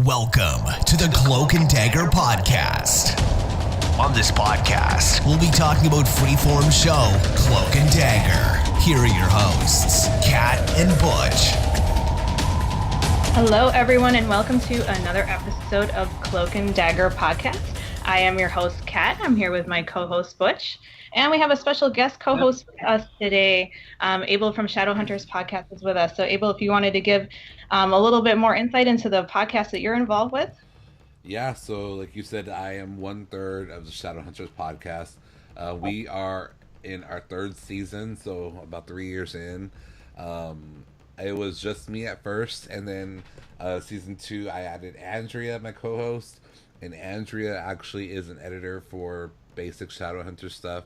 Welcome to the Cloak and Dagger podcast. On this podcast, we'll be talking about freeform show Cloak and Dagger. Here are your hosts, Kat and Butch. Hello, everyone, and welcome to another episode of Cloak and Dagger podcast. I am your host, Kat. I'm here with my co-host, Butch. And we have a special guest co-host with us today. Abel from Shadowhunters podcast is with us. So, Abel, if you wanted to give a little bit more insight into the podcast that you're involved with. Yeah, so like you said, I am 1/3 of the Shadowhunters podcast. We are in our third season, so about 3 years in. It was just me at first, and then season 2, I added Andrea, my co-host, and Andrea actually is an editor for basic Shadowhunter stuff,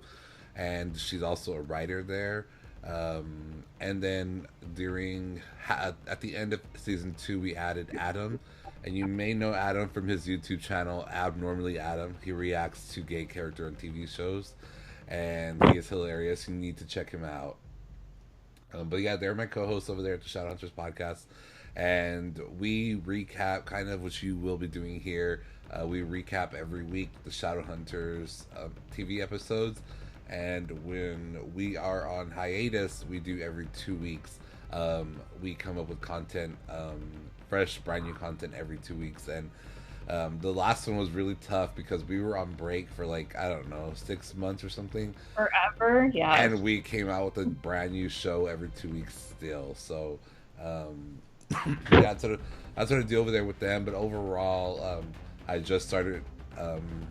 and she's also a writer there. And then at the end of season 2, we added Adam, and you may know Adam from his YouTube channel, Abnormally Adam. He reacts to gay character on TV shows, and he is hilarious. You need to check him out. But yeah, they're my co-hosts over there at the Shadowhunters podcast, and we recap kind of what you will be doing here. We recap every week the Shadowhunters TV episodes, and when we are on hiatus, we do every 2 weeks. We come up with content, fresh, brand new content every 2 weeks, and the last one was really tough because we were on break for 6 months or something. Forever, yeah. And we came out with a brand new show every 2 weeks still. So that's sort of deal over there with them. But overall, I just started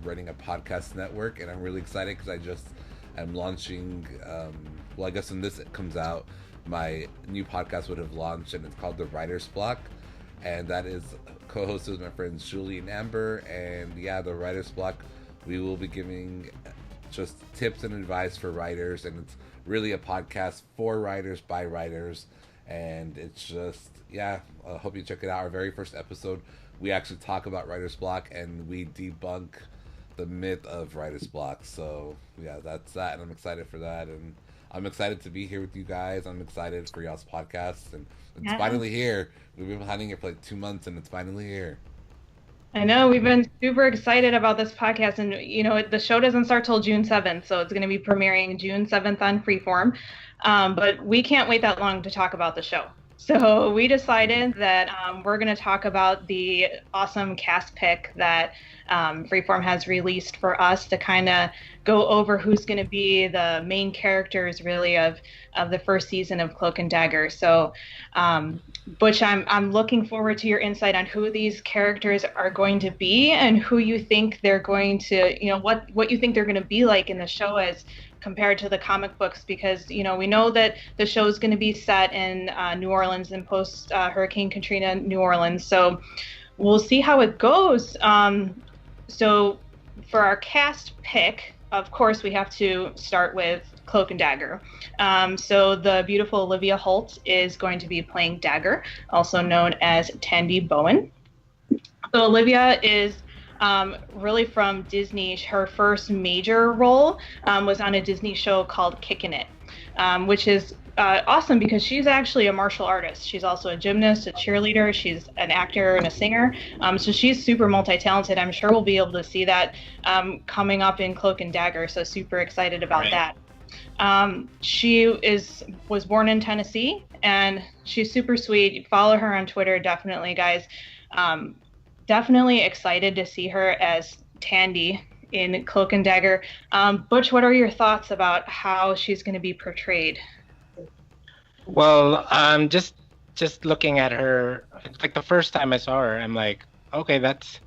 running a podcast network, and I'm really excited because I'm launching. I guess when this comes out, my new podcast would have launched, and it's called The Writer's Block, and that is co-hosted with my friends Julie and Amber. And yeah, The Writer's Block, we will be giving just tips and advice for writers, and it's really a podcast for writers by writers, and it's just, I hope you check it out. Our very first episode, we actually talk about writer's block, and we debunk the myth of writer's block. So yeah, that's that, and I'm excited for that, and I'm excited to be here with you guys. I'm excited for y'all's podcast, and it's finally here. We've been planning it for 2 months, and it's finally here. I know, we've been super excited about this podcast, and the show doesn't start till June 7th, so it's going to be premiering June 7th on Freeform, but we can't wait that long to talk about the show. So we decided that we're going to talk about the awesome cast pick that Freeform has released for us to kind of go over who's going to be the main characters, really, of the first season of Cloak and Dagger. So, Butch, I'm looking forward to your insight on who these characters are going to be and who you think they're going to, what you think they're going to be like in the show as compared to the comic books, because we know that the show is going to be set in New Orleans and post Hurricane Katrina New Orleans, so we'll see how it goes. So for our cast pick, of course, we have to start with Cloak and Dagger. So the beautiful Olivia Holt is going to be playing Dagger, also known as Tandy Bowen. So Olivia is really from Disney. Her first major role was on a Disney show called Kickin' It, which is awesome because she's actually a martial artist. She's also a gymnast, a cheerleader. She's an actor and a singer. So she's super multi-talented. I'm sure we'll be able to see that coming up in Cloak and Dagger. So super excited about that. She was born in Tennessee, and she's super sweet. Follow her on Twitter, definitely, guys. Definitely excited to see her as Tandy in Cloak and Dagger. Butch, what are your thoughts about how she's going to be portrayed? Well, just looking at her, the first time I saw her, I'm like, okay, that's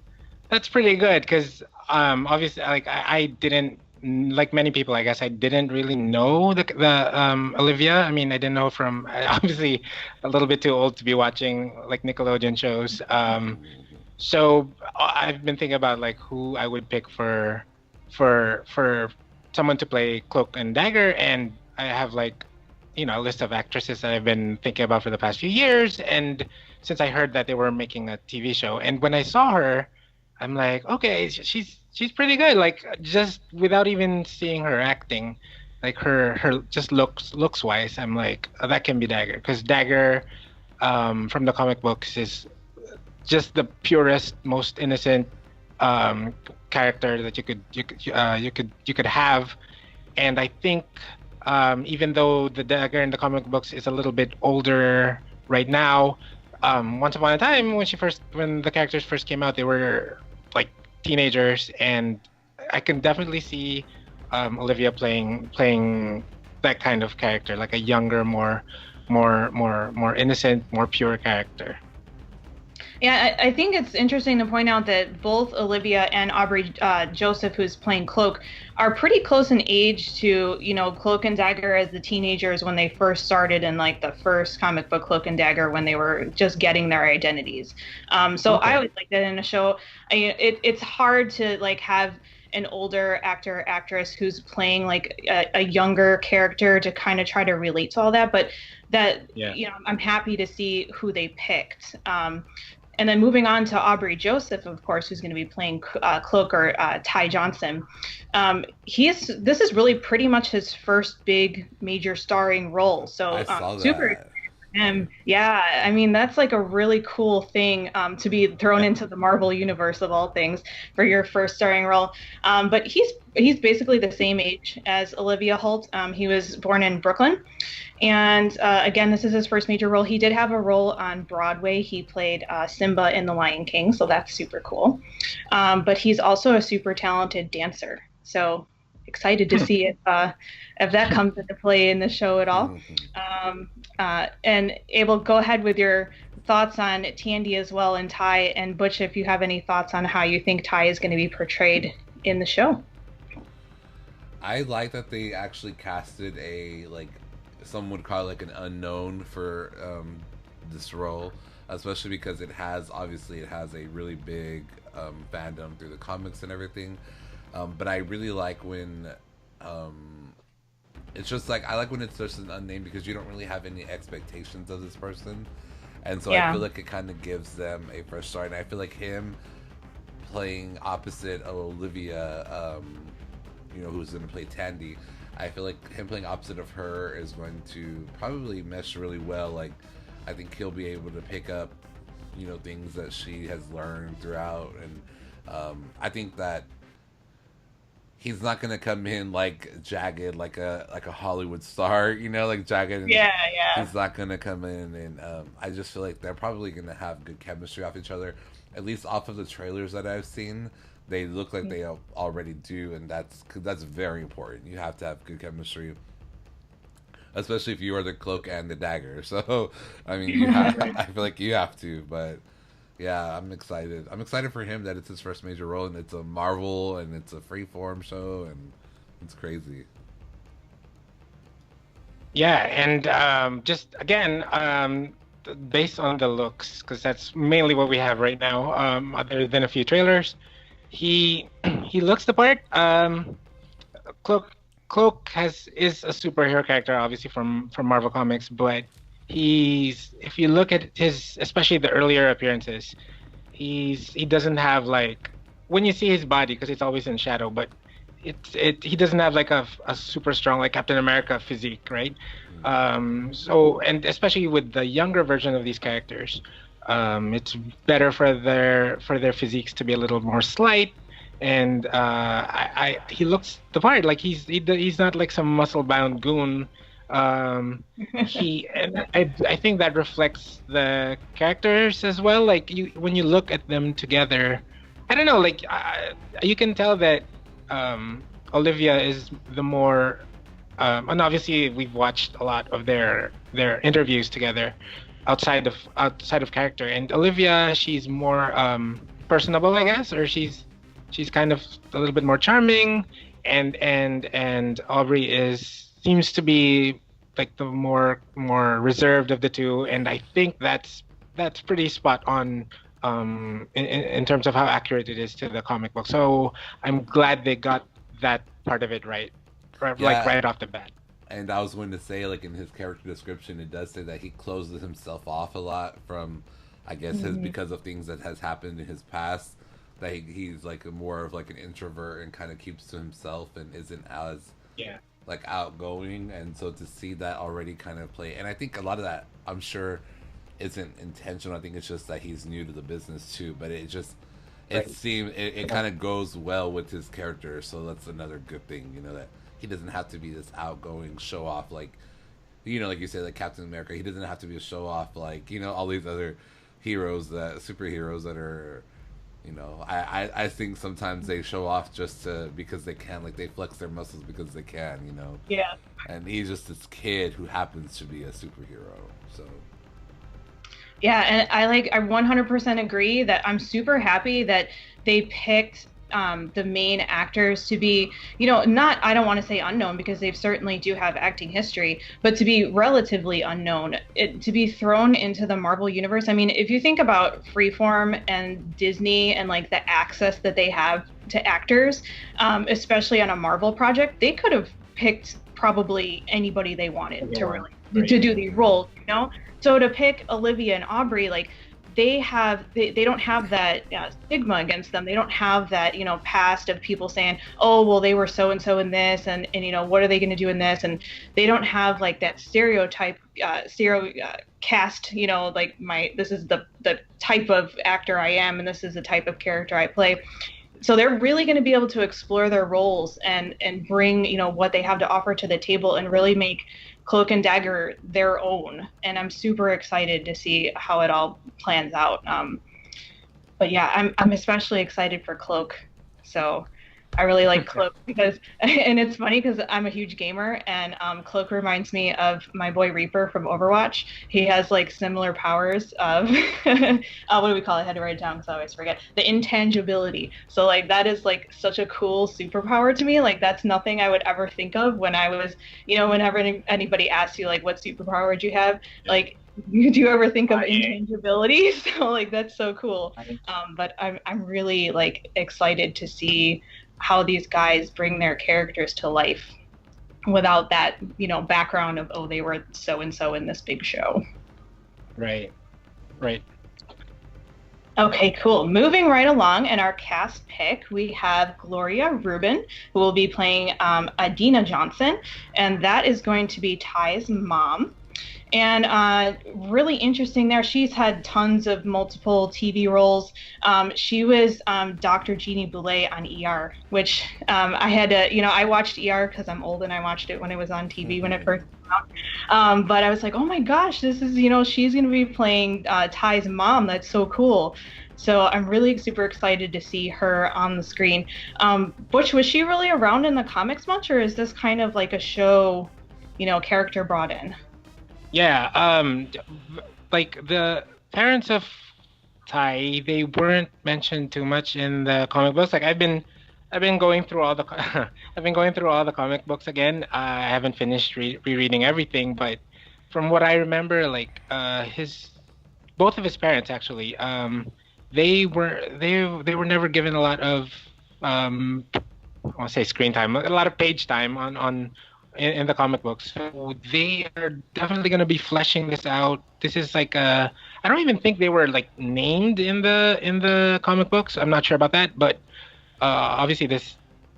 pretty good, because obviously, I didn't, like many people, I guess, I didn't really know the Olivia. I mean, I didn't know from, obviously a little bit too old to be watching Nickelodeon shows. So I've been thinking about who I would pick for someone to play Cloak and Dagger, and I have a list of actresses that I've been thinking about for the past few years, and since I heard that they were making a TV show, and when I saw her, I'm like, okay, she's pretty good. Just without even seeing her acting, her just looks wise, I'm like, oh, that can be Dagger, because Dagger from the comic books is just the purest, most innocent character that you could have. And I think even though the dagger in the comic books is a little bit older right now, once upon a time when the characters first came out, they were like teenagers, and I can definitely see Olivia playing that kind of character, like a younger, more innocent, more pure character. Yeah, I think it's interesting to point out that both Olivia and Aubrey Joseph, who's playing Cloak, are pretty close in age to, Cloak and Dagger as the teenagers when they first started in like the first comic book Cloak and Dagger when they were just getting their identities. So okay. I always like that in a show. It's hard to like have an older actress who's playing like a younger character to kind of try to relate to all that, but I'm happy to see who they picked. And then moving on to Aubrey Joseph, of course, who's going to be playing Cloak, or Ty Johnson. This is really pretty much his first big major starring role. So I saw super that. Yeah, I mean, that's like a really cool thing to be thrown into the Marvel universe of all things for your first starring role. But he's basically the same age as Olivia Holt. He was born in Brooklyn. And again, this is his first major role. He did have a role on Broadway. He played Simba in The Lion King, so that's super cool. But he's also a super talented dancer. So excited to see if that comes into play in the show at all. And Abel, go ahead with your thoughts on Tandy as well, and Ty, and Butch, if you have any thoughts on how you think Ty is going to be portrayed in the show. I like that they actually casted some would call it like an unknown for this role, especially because it has a really big fandom through the comics and everything. But I really like when it's just like, I like when it's just an unnamed, because you don't really have any expectations of this person, and so I feel like it kind of gives them a fresh start. And I feel like him playing opposite of Olivia, who's going to play Tandy, I feel like him playing opposite of her is going to probably mesh really well. Like, I think he'll be able to pick up, things that she has learned throughout, and I think that he's not gonna come in like jagged, like a Hollywood star, like jagged. And he's not gonna come in, and I just feel like they're probably gonna have good chemistry off each other, at least off of the trailers that I've seen. They look like they already do, and that's very important. You have to have good chemistry, especially if you are the Cloak and the Dagger. So, I mean, I feel like you have to. But yeah, I'm excited. I'm excited for him that it's his first major role, and it's a Marvel, and it's a freeform show, and it's crazy. Yeah, and just again, based on the looks, because that's mainly what we have right now. Other than a few trailers. He looks the part. Cloak is a superhero character, obviously from Marvel Comics, but if you look at his, especially the earlier appearances, he doesn't have, like, when you see his body, because it's always in shadow, but he doesn't have like a super strong, like, Captain America physique, right? So, and especially with the younger version of these characters, it's better for their physiques to be a little more slight, and he looks the part. Like, he's not like some muscle-bound goon. And I think that reflects the characters as well. Like, when you look at them together, I don't know. Like, you can tell that Olivia is the more, and obviously we've watched a lot of their interviews together. Outside of character, and Olivia, she's more personable, I guess, or she's kind of a little bit more charming, and Aubrey seems to be like the more reserved of the two, and I think that's pretty spot on in terms of how accurate it is to the comic book. So I'm glad they got that part of it right off the bat. And I was going to say, like, in his character description, it does say that he closes himself off a lot from, I guess, because of things that has happened in his past. That he's like more of like an introvert and kind of keeps to himself and isn't as like outgoing. And so to see that already kind of play, and I think a lot of that, I'm sure, isn't intentional. I think it's just that he's new to the business too. But it just Right. it kind of goes well with his character. So that's another good thing, you know, that he doesn't have to be this outgoing show off like, you know, like you said, like Captain America. He doesn't have to be a show off like, you know, all these other superheroes that are, you know, I think sometimes they show off just because they can, like they flex their muscles because they can, you know. Yeah. And he's just this kid who happens to be a superhero. So Yeah, and I 100% agree that I'm super happy that they picked the main actors to be, you know, not, I don't want to say unknown because they certainly do have acting history, but to be relatively unknown, to be thrown into the Marvel universe. I mean, if you think about Freeform and Disney and like the access that they have to actors, especially on a Marvel project, they could have picked probably anybody they wanted to really to do these roles, you know? So to pick Olivia and Aubrey, like they don't have that stigma against them. They don't have that, you know, past of people saying, oh, well, they were so and so in this, and you know, what are they going to do in this? And they don't have like that stereotype, cast, you know, like this is the type of actor I am, and this is the type of character I play. So they're really going to be able to explore their roles and bring, you know, what they have to offer to the table and really make Cloak and Dagger their own. And I'm super excited to see how it all plans out. But yeah, I'm especially excited for Cloak. So I really like Cloak because, and it's funny because I'm a huge gamer, and Cloak reminds me of my boy Reaper from Overwatch. He has like similar powers of, what do we call it? I had to write it down because I always forget. The intangibility. So like that is like such a cool superpower to me. Like that's nothing I would ever think of when I was, you know, whenever anybody asks you like what superpower would you have, like, do you ever think of intangibility? So like that's so cool. But I'm really like excited to see how these guys bring their characters to life without that, you know, background of, oh, they were so and so in this big show. Right. Okay, cool. Moving right along in our cast pick, we have Gloria Rubin, who will be playing Adina Johnson, and that is going to be Ty's mom. And really interesting there. She's had tons of multiple TV roles. She was Dr. Jeannie Boulet on ER, which I had to, you know, I watched ER because I'm old and I watched it when it was on TV when it first came out. But I was like, oh my gosh, this is, you know, she's going to be playing Ty's mom. That's so cool. So I'm really super excited to see her on the screen. Butch, was she really around in the comics much, or is this kind of like a show, you know, character brought in? Yeah, like the parents of Ty, they weren't mentioned too much in the comic books. Like I've been going through all the I've been going through all the comic books again. I haven't finished rereading everything, but from what I remember, like both of his parents actually, they were never given a lot of I want to say screen time, a lot of page time in the comic books. So they are definitely going to be fleshing this out. This is like I don't even think they were like named in the comic books. I'm not sure about that, but obviously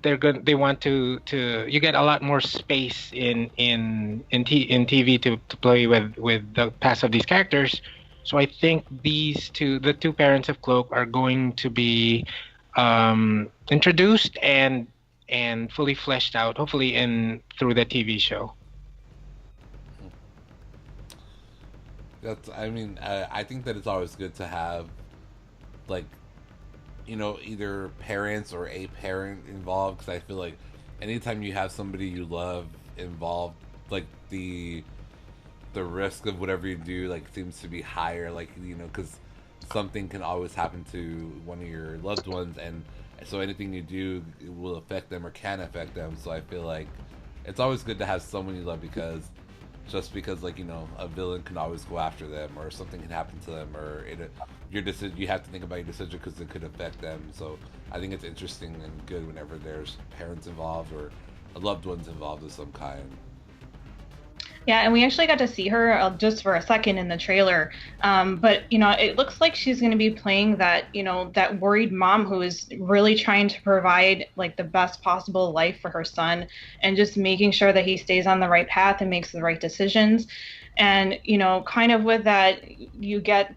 they want to you get a lot more space in TV to play with the past of these characters. So I think the two parents of Cloak are going to be introduced and fully fleshed out, hopefully through the TV show. I think that it's always good to have, like, you know, either parents or a parent involved, because I feel like anytime you have somebody you love involved, like the risk of whatever you do like seems to be higher, like, you know, because something can always happen to one of your loved ones, and so anything you do will affect them or can affect them. So I feel like it's always good to have someone you love, because like, you know, a villain can always go after them, or something can happen to them, or your decision, you have to think about your decision because it could affect them. So I think it's interesting and good whenever there's parents involved or loved ones involved of some kind. Yeah, and we actually got to see her just for a second in the trailer. But, you know, it looks like she's going to be playing that, you know, that worried mom who is really trying to provide like the best possible life for her son, and just making sure that he stays on the right path and makes the right decisions. And, kind of with that, you get,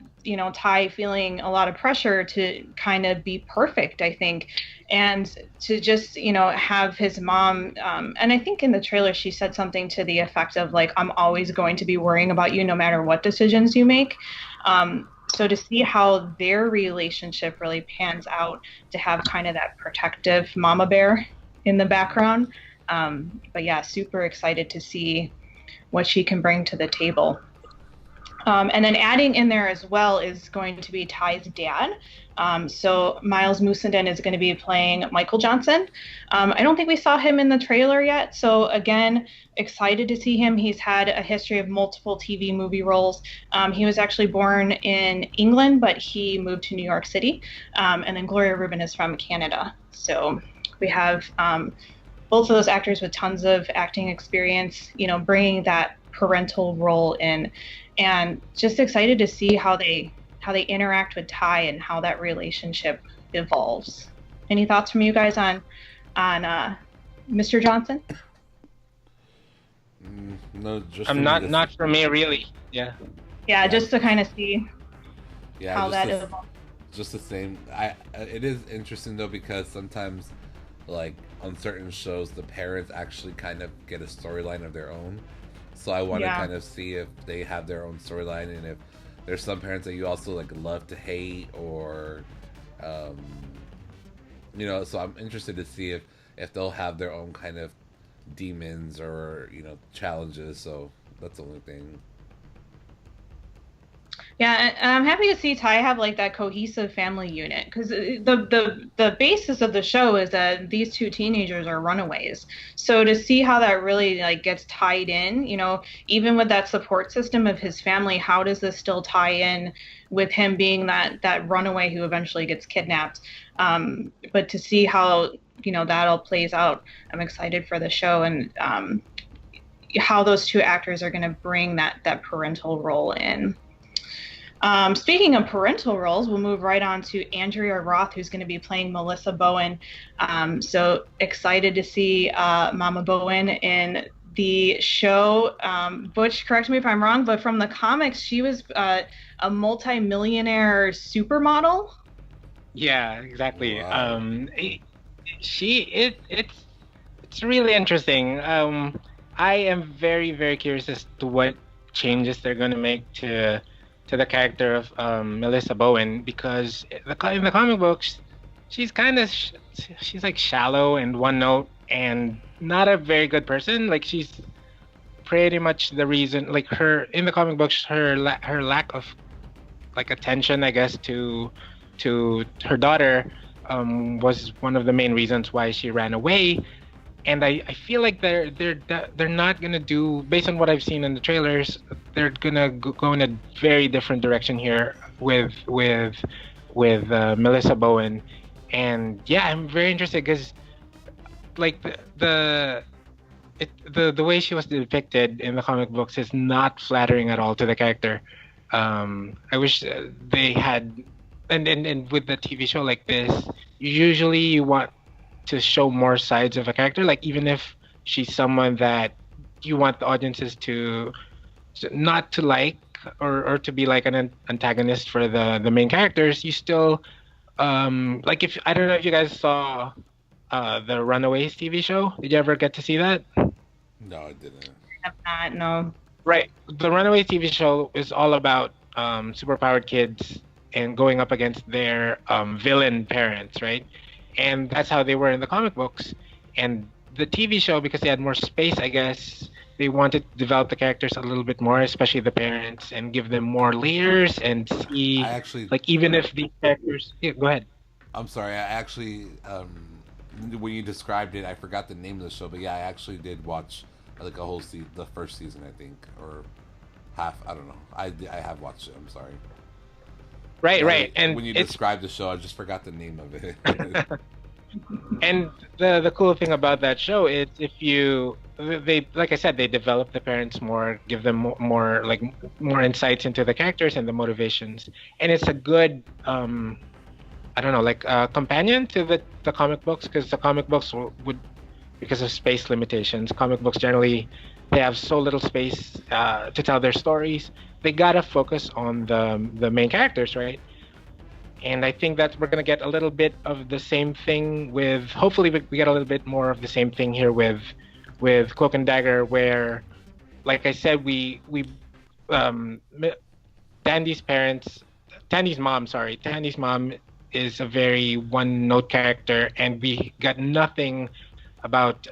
Ty feeling a lot of pressure to kind of be perfect, I think, and to just, have his mom. And I think in the trailer, she said something to the effect of like, I'm always going to be worrying about you no matter what decisions you make. So to see how their relationship really pans out, to have kind of that protective mama bear in the background. But yeah, super excited to see what she can bring to the table. And then adding in there as well is going to be Ty's dad. So Miles Musenden is going to be playing Michael Johnson. I don't think we saw him in the trailer yet. So again, excited to see him. He's had a history of multiple TV movie roles. He was actually born in England, but he moved to New York City. And then Gloria Rubin is from Canada. So we have both of those actors with tons of acting experience, bringing that parental role in, and just excited to see how they interact with Ty and how that relationship evolves. Any thoughts from you guys on Mr. Johnson? No, just not for me really. Yeah. Yeah, just to kind of see how that evolves. Just the same. It is interesting though, because sometimes, like on certain shows, the parents actually kind of get a storyline of their own. So I want to kind of see if they have their own storyline, and if there's some parents that you also like love to hate, or so I'm interested to see if they'll have their own kind of demons or challenges. So that's the only thing. Yeah, and I'm happy to see Ty have like that cohesive family unit, because the basis of the show is that these two teenagers are runaways. So to see how that really like gets tied in, even with that support system of his family, how does this still tie in with him being that runaway who eventually gets kidnapped? But to see how that all plays out, I'm excited for the show, and how those two actors are going to bring that parental role in. Speaking of parental roles, we'll move right on to Andrea Roth, who's going to be playing Melissa Bowen. So excited to see Mama Bowen in the show. Butch, correct me if I'm wrong, but from the comics, she was a multi-millionaire supermodel. Yeah, exactly. Wow. It's really interesting. I am very, very curious as to what changes they're going to make to the character of Melissa Bowen, because in the comic books, she's kind of she's like shallow and one note and not a very good person. Like, she's pretty much the reason, like, her in the comic books, her lack of like attention, I guess, to her daughter was one of the main reasons why she ran away. And I feel like they're not gonna do, based on what I've seen in the trailers, they're gonna go in a very different direction here with Melissa Bowen. And yeah, I'm very interested, because like the way she was depicted in the comic books is not flattering at all to the character. I wish they had, and with the TV show like this, usually you want to show more sides of a character, like even if she's someone that you want the audiences to not to like, or to be like an antagonist for the main characters, you still like, if I don't know if you guys saw the Runaways TV show. Did you ever get to see that? No, I didn't. I have not, no. Right. The Runaways TV show is all about superpowered kids and going up against their villain parents, right? And that's how they were in the comic books. And the TV show, because they had more space, I guess, they wanted to develop the characters a little bit more, especially the parents, and give them more layers and see, like, even if these characters... Yeah, go ahead. I'm sorry, I actually, when you described it, I forgot the name of the show, but yeah, I actually did watch, like, a whole the first season, I think, or half, I don't know. I have watched it, I'm sorry. Right. And when you described the show, I just forgot the name of it. And the cool thing about that show is, they like I said, they develop the parents more, give them more insights into the characters and the motivations, and it's a good companion to the comic books, because the comic books would, because of space limitations, comic books generally they have so little space to tell their stories. They gotta focus on the main characters, right? And I think that we're gonna get a little bit of the same thing with. Hopefully, we get a little bit more of the same thing here with Cloak and Dagger, where, like I said, Tandy's mom is a very one-note character, and we got nothing about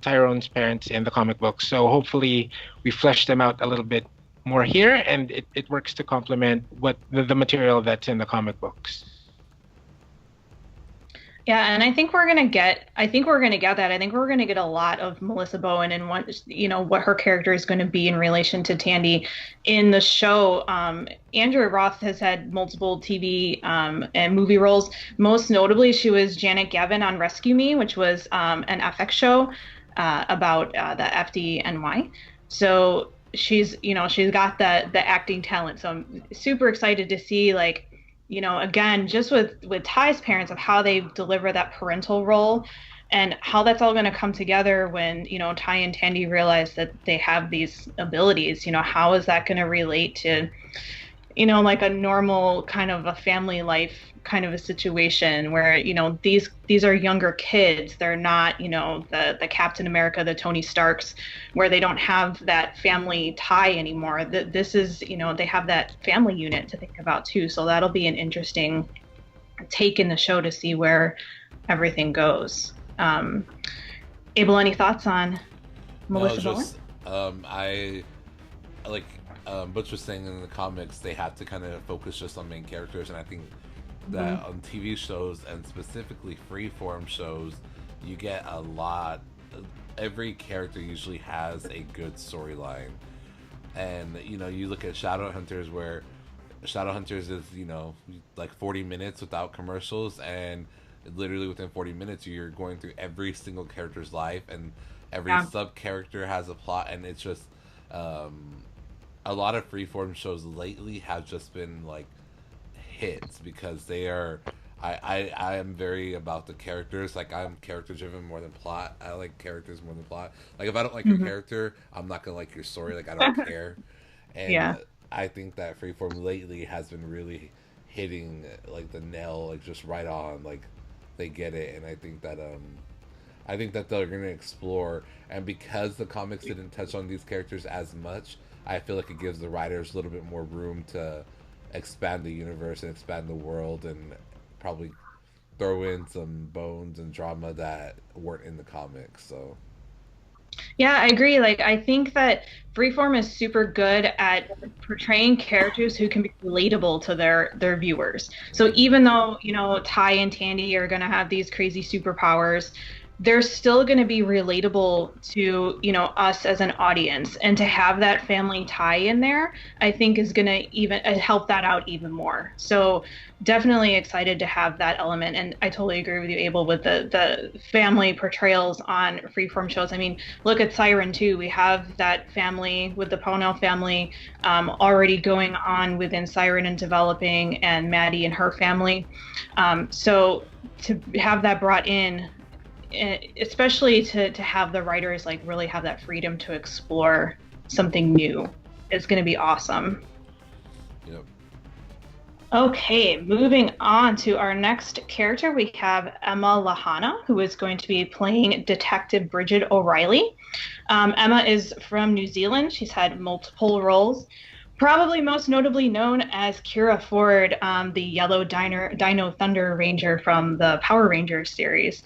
Tyrone's parents in the comic book. So hopefully we flesh them out a little bit more here, and it works to complement what the material that's in the comic books. Yeah, and I think we're gonna get that. I think we're gonna get a lot of Melissa Bowen and what her character is going to be in relation to Tandy in the show. Andrea Roth has had multiple TV and movie roles. Most notably, she was Janet Gavin on Rescue Me, which was an FX show about the FDNY. So she's got the acting talent. So I'm super excited to see, like, again, just with Ty's parents, of how they deliver that parental role and how that's all going to come together when, Ty and Tandy realize that they have these abilities. How is that going to relate to, like a normal kind of a family life kind of a situation where, these are younger kids. They're not, the Captain America, the Tony Starks, where they don't have that family tie anymore. This is, they have that family unit to think about too. So that'll be an interesting take in the show to see where everything goes. Abel, any thoughts on Melissa Bowen? I like Butch was saying, in the comics they have to kind of focus just on main characters, and I think that on TV shows, and specifically freeform shows, you get a lot. Every character usually has a good storyline, and you look at Shadowhunters, where Shadowhunters is like 40 minutes without commercials, and literally within 40 minutes you're going through every single character's life, and every sub character has a plot, and it's just a lot of freeform shows lately have just been like hits because they are. I am very about the characters. Like, I'm character driven more than plot. I like characters more than plot. Like, if I don't like your character, I'm not gonna like your story. Like, I don't care. And I think that freeform lately has been really hitting like the nail, like just right on. Like, they get it, and I think that they're gonna explore. And because the comics didn't touch on these characters as much, I feel like it gives the writers a little bit more room to expand the universe and expand the world, and probably throw in some bones and drama that weren't in the comics. So yeah, I agree. Like, I think that freeform is super good at portraying characters who can be relatable to their viewers. So even though Ty and Tandy are going to have these crazy superpowers, they're still going to be relatable to us as an audience, and to have that family tie in there, I think is going to even help that out even more. So definitely excited to have that element, and I totally agree with you, Abel, with the family portrayals on freeform shows. I mean, look at Siren too. We have that family with the Pownell family already going on within Siren and developing, and Maddie and her family. So to have that brought in, especially to have the writers like really have that freedom to explore something new, is going to be awesome. Yep. Okay, moving on to our next character, we have Emma Lahana, who is going to be playing Detective Bridget O'Reilly. Emma is from New Zealand. She's had multiple roles, probably most notably known as Kira Ford, the yellow Dino Thunder Ranger from the Power Rangers series.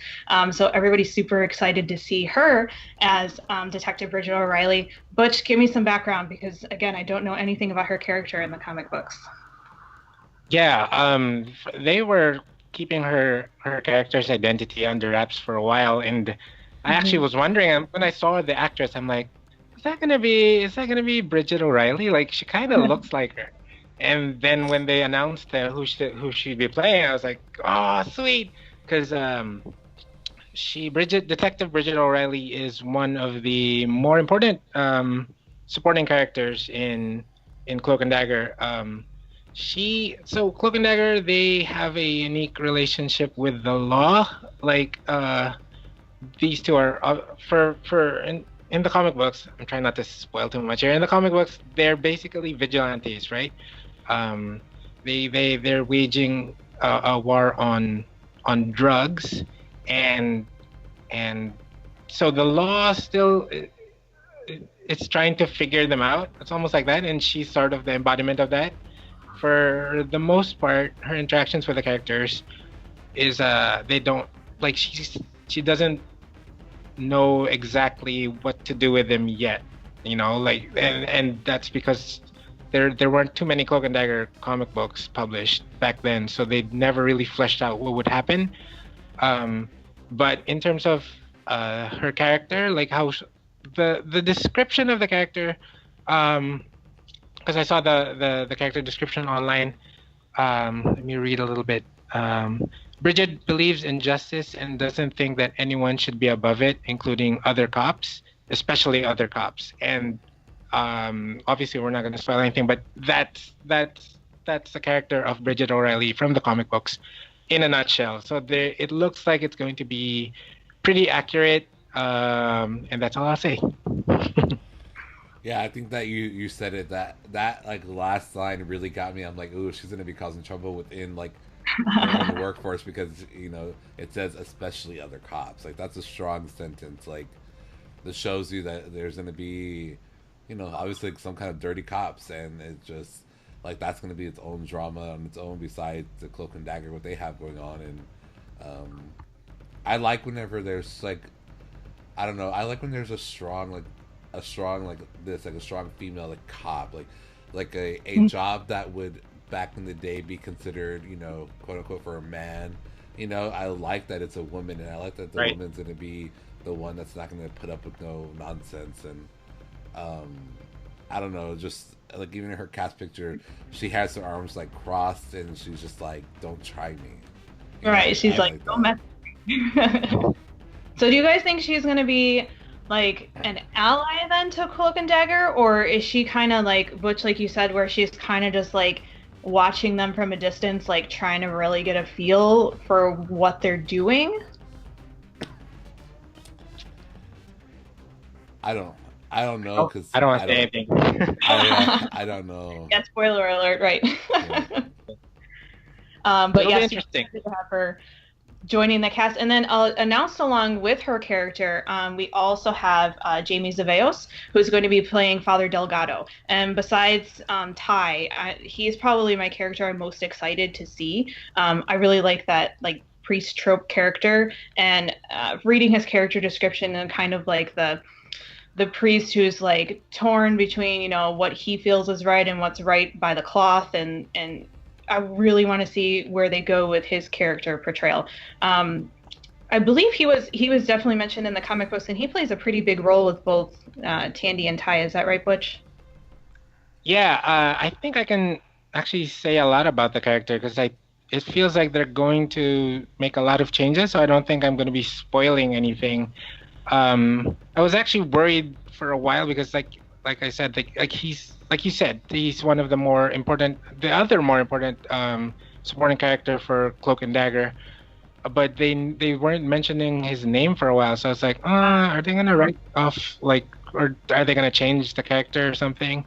So everybody's super excited to see her as Detective Bridget O'Reilly. Butch, give me some background, because again, I don't know anything about her character in the comic books. Yeah, they were keeping her character's identity under wraps for a while, and I actually was wondering, when I saw the actress, I'm like, is that gonna be Bridget O'Reilly? Like, she kind of looks like her. And then when they announced who she'd be playing, I was like, oh, sweet, because Detective Bridget O'Reilly is one of the more important supporting characters in Cloak and Dagger. So Cloak and Dagger, they have a unique relationship with the law. Like, these two are in the comic books, I'm trying not to spoil too much here. In the comic books, they're basically vigilantes, right? They're waging a war on drugs, and so the law still it's trying to figure them out. It's almost like that, and she's sort of the embodiment of that. For the most part, her interactions with the characters is they don't like she doesn't know exactly what to do with them yet, like, and that's because there weren't too many Cloak and Dagger comic books published back then, so they never really fleshed out what would happen. But in terms of her character, like how the description of the character, because I saw the character description online. Let me read a little bit. Bridget believes in justice and doesn't think that anyone should be above it, including other cops, especially other cops. And obviously, we're not going to spoil anything, but that's the character of Bridget O'Reilly from the comic books, in a nutshell. So it looks like it's going to be pretty accurate, and that's all I'll say. Yeah, I think that you said it. That like last line really got me. I'm like, ooh, she's gonna be causing trouble within like the workforce, because it says especially other cops. Like, that's a strong sentence. Like, that shows you that there's gonna be, obviously some kind of dirty cops, and it's just like that's gonna be its own drama on its own, besides the Cloak and Dagger, what they have going on. And I like whenever there's like, I don't know, I like when there's a strong female like cop, like a job that would back in the day be considered, quote unquote, for a man. I like that it's a woman, and I like that the woman's gonna be the one that's not gonna put up with no nonsense. And I don't know, just like even in her cast picture, she has her arms like crossed, and she's just like, "Don't try me." Right? She's like, "Don't mess with me." So do you guys think she's gonna be like an ally then to Cloak and Dagger, or is she kind of like Butch, like you said, where she's kind of just like watching them from a distance, like trying to really get a feel for what they're doing? I don't know, because I don't want to say anything. I don't know. Yeah, spoiler alert, right? Yeah. But yes, interesting to have her joining the cast. And then announced along with her character, we also have Jamie Zaveos, who's going to be playing Father Delgado. And besides Ty, he's probably my character I'm most excited to see. I really like that like priest trope character, and reading his character description and kind of like the priest who's like torn between, what he feels is right and what's right by the cloth, and I really want to see where they go with his character portrayal. I believe he was definitely mentioned in the comic books, and he plays a pretty big role with both Tandy and Ty. Is that right, Butch? Yeah, I think I can actually say a lot about the character, because it feels like they're going to make a lot of changes, so I don't think I'm going to be spoiling anything. I was actually worried for a while, because like I said, like he's, like you said, he's one of the other more important supporting character for Cloak and Dagger, but they weren't mentioning his name for a while, so I was like, are they gonna write off, like, or are they gonna change the character or something?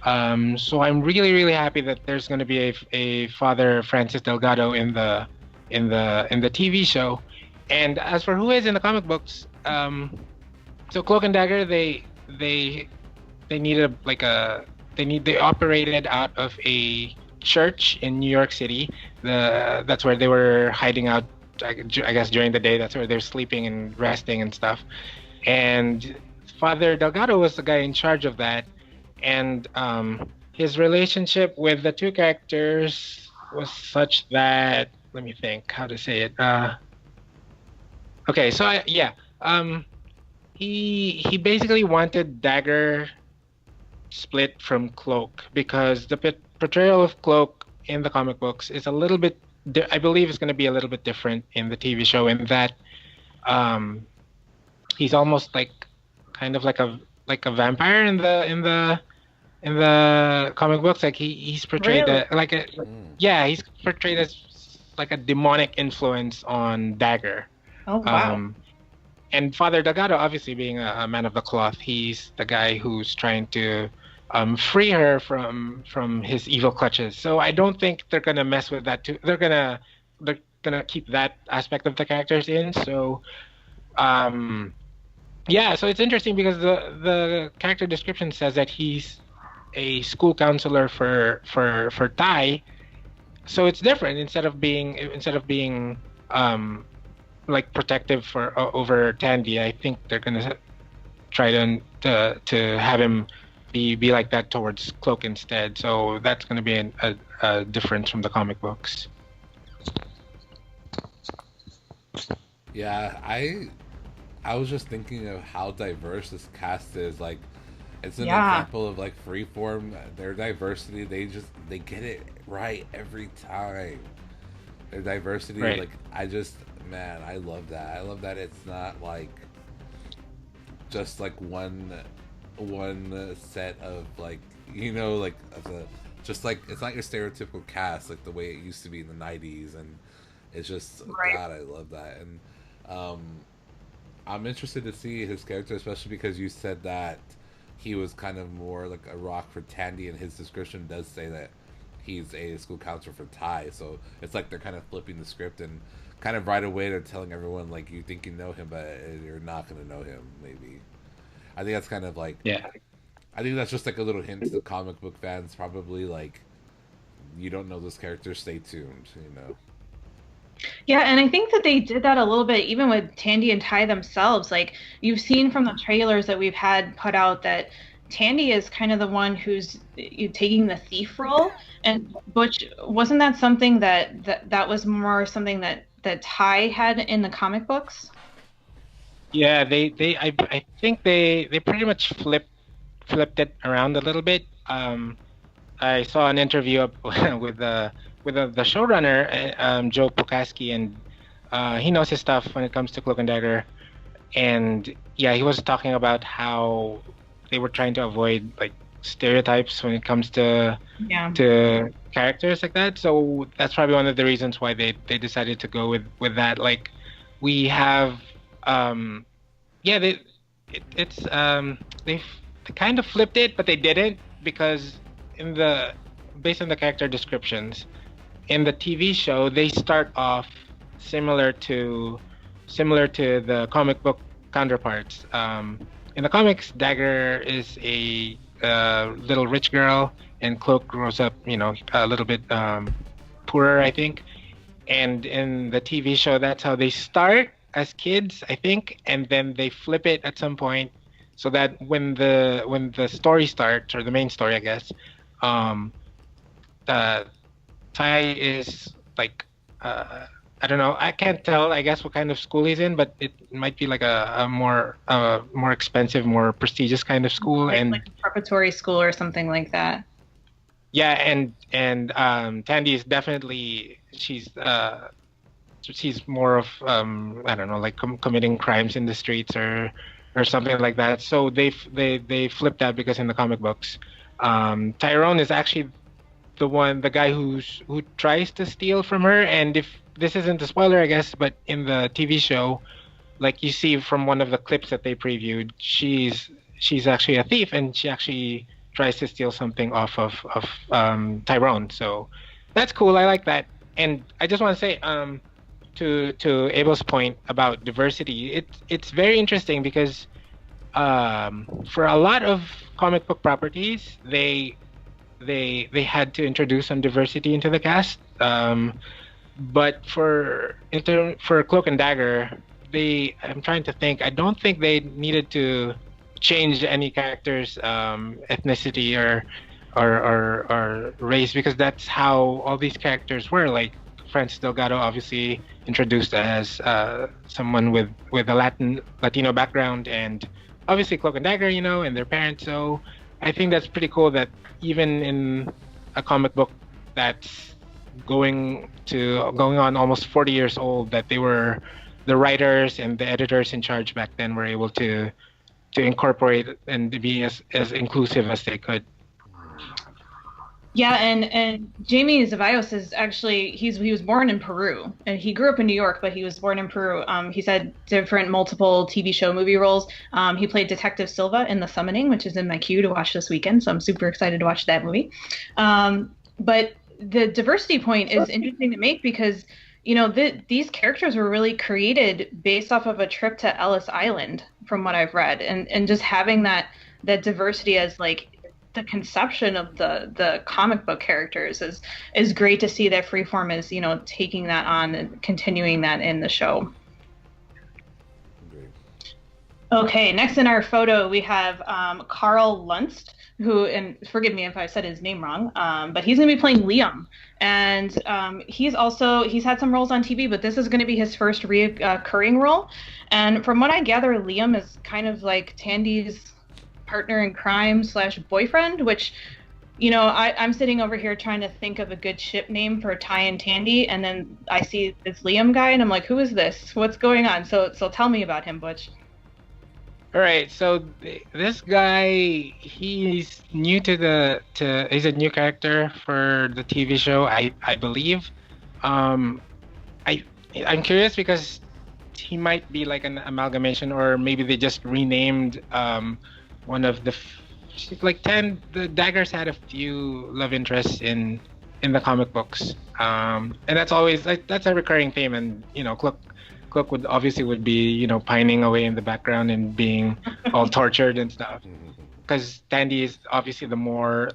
So I'm really, really happy that there's gonna be a Father Francis Delgado in the TV show. And as for who is in the comic books, so Cloak and Dagger, they operated out of a church in New York City. That's where they were hiding out, I guess, during the day. That's where they're sleeping and resting and stuff. And Father Delgado was the guy in charge of that. And his relationship with the two characters was such that, let me think how to say it. Okay, so he basically wanted Dagger split from Cloak, because the portrayal of Cloak in the comic books is a little bit, I believe it's going to be a little bit different in the TV show, in that he's almost like kind of like a vampire in the comic books. Like he's portrayed Really? he's portrayed as like a demonic influence on Dagger. Oh wow. And Father Delgado, obviously being a man of the cloth, he's the guy who's trying to free her from his evil clutches. So I don't think they're gonna mess with that too. They're gonna keep that aspect of the characters in. So yeah, so it's interesting because the character description says that he's a school counselor for Thai. So it's different. Instead of being like protective for over Tandy, I think they're gonna try to have him be like that towards Cloak instead. So that's gonna be a difference from the comic books. Yeah, I was just thinking of how diverse this cast is. Like, it's an Yeah. example of like Freeform. Their diversity, they get it right every time. Their diversity, Right. like man, I love that. I love that it's not like just like one set of like like just like it's not your stereotypical cast like the way it used to be in the '90s, and it's just Right. God, I love that. And um, I'm interested to see his character, especially because you said that he was kind of more like a rock for Tandy, and his description does say that he's a school counselor for Ty. So it's like they're kind of flipping the script, and kind of right away they're telling everyone like you think you know him, but you're not going to know him. Maybe I think that's kind of like Yeah. I think that's just like a little hint to the comic book fans, probably like you don't know this character, stay tuned. Yeah, and I think that they did that a little bit even with Tandy and Ty themselves. Like, you've seen from the trailers that we've had put out that Tandy is kind of the one who's taking the thief role, and Butch, wasn't that something that was more something that Ty had in the comic books? Yeah, I think they pretty much flipped it around a little bit. I saw an interview up with the showrunner, Joe Pukaski, and he knows his stuff when it comes to Cloak and Dagger. And yeah, he was talking about how they were trying to avoid like stereotypes when it comes to characters like that. So that's probably one of the reasons why they decided to go with that. Like, we have they kind of flipped it, but they didn't, because based on the character descriptions in the TV show, they start off similar to the comic book counterparts. In the comics, Dagger is a little rich girl, and Cloak grows up, a little bit poorer, I think. And in the TV show, that's how they start as kids, I think, and then they flip it at some point, so that when the story starts, or the main story, I guess, Ty is like I don't know, I can't tell, I guess, what kind of school he's in, but it might be like a more expensive, more prestigious kind of school, like and a preparatory school or something like that. yeah, and Tandy is definitely, she's more of I don't know, like committing crimes in the streets or something like that. So they flipped that, because in the comic books, Tyrone is actually the guy who tries to steal from her. And if this isn't a spoiler, I guess, but in the TV show, like you see from one of the clips that they previewed, she's actually a thief, and she actually tries to steal something off of Tyrone. So that's cool. I like that. And I just want to say, to Abel's point about diversity, it's very interesting, because for a lot of comic book properties, they had to introduce some diversity into the cast. But for Cloak and Dagger, I'm trying to think. I don't think they needed to change any character's ethnicity or race, because that's how all these characters were. Like, Francis Delgado, obviously introduced as someone with a Latino background, and obviously Cloak and Dagger, and their parents. So I think that's pretty cool that even in a comic book that's going on almost 40 years old, that they were, the writers and the editors in charge back then, were able to incorporate and be as inclusive as they could. Yeah, and Jamie Zavallos is actually he was born in Peru and he grew up in New York, but he was born in Peru. He's had different multiple TV show movie roles. He played Detective Silva in The Summoning, which is in my queue to watch this weekend, so I'm super excited to watch that movie. But the diversity point is interesting to make because these characters were really created based off of a trip to Ellis Island, from what I've read, and just having that diversity as like the conception of the comic book characters is great to see that Freeform is taking that on and continuing that in the show. Great. Okay, next in our photo we have Carl Lunst, who, and forgive me if I said his name wrong, but he's going to be playing Liam, and he's had some roles on TV, but this is going to be his first recurring role. And from what I gather, Liam is kind of like Tandy's partner in crime / boyfriend, which I'm sitting over here trying to think of a good ship name for Ty and Tandy, and then I see this Liam guy and I'm like, who is this? What's going on? So tell me about him, Butch. All right, so this guy, he's new he's a new character for the TV show, I believe. I'm curious because he might be like an amalgamation, or maybe they just renamed one of the the Daggers had a few love interests in the comic books, and that's always that's a recurring theme. And Cloak would be pining away in the background and being all tortured and stuff, because Tandy is obviously the more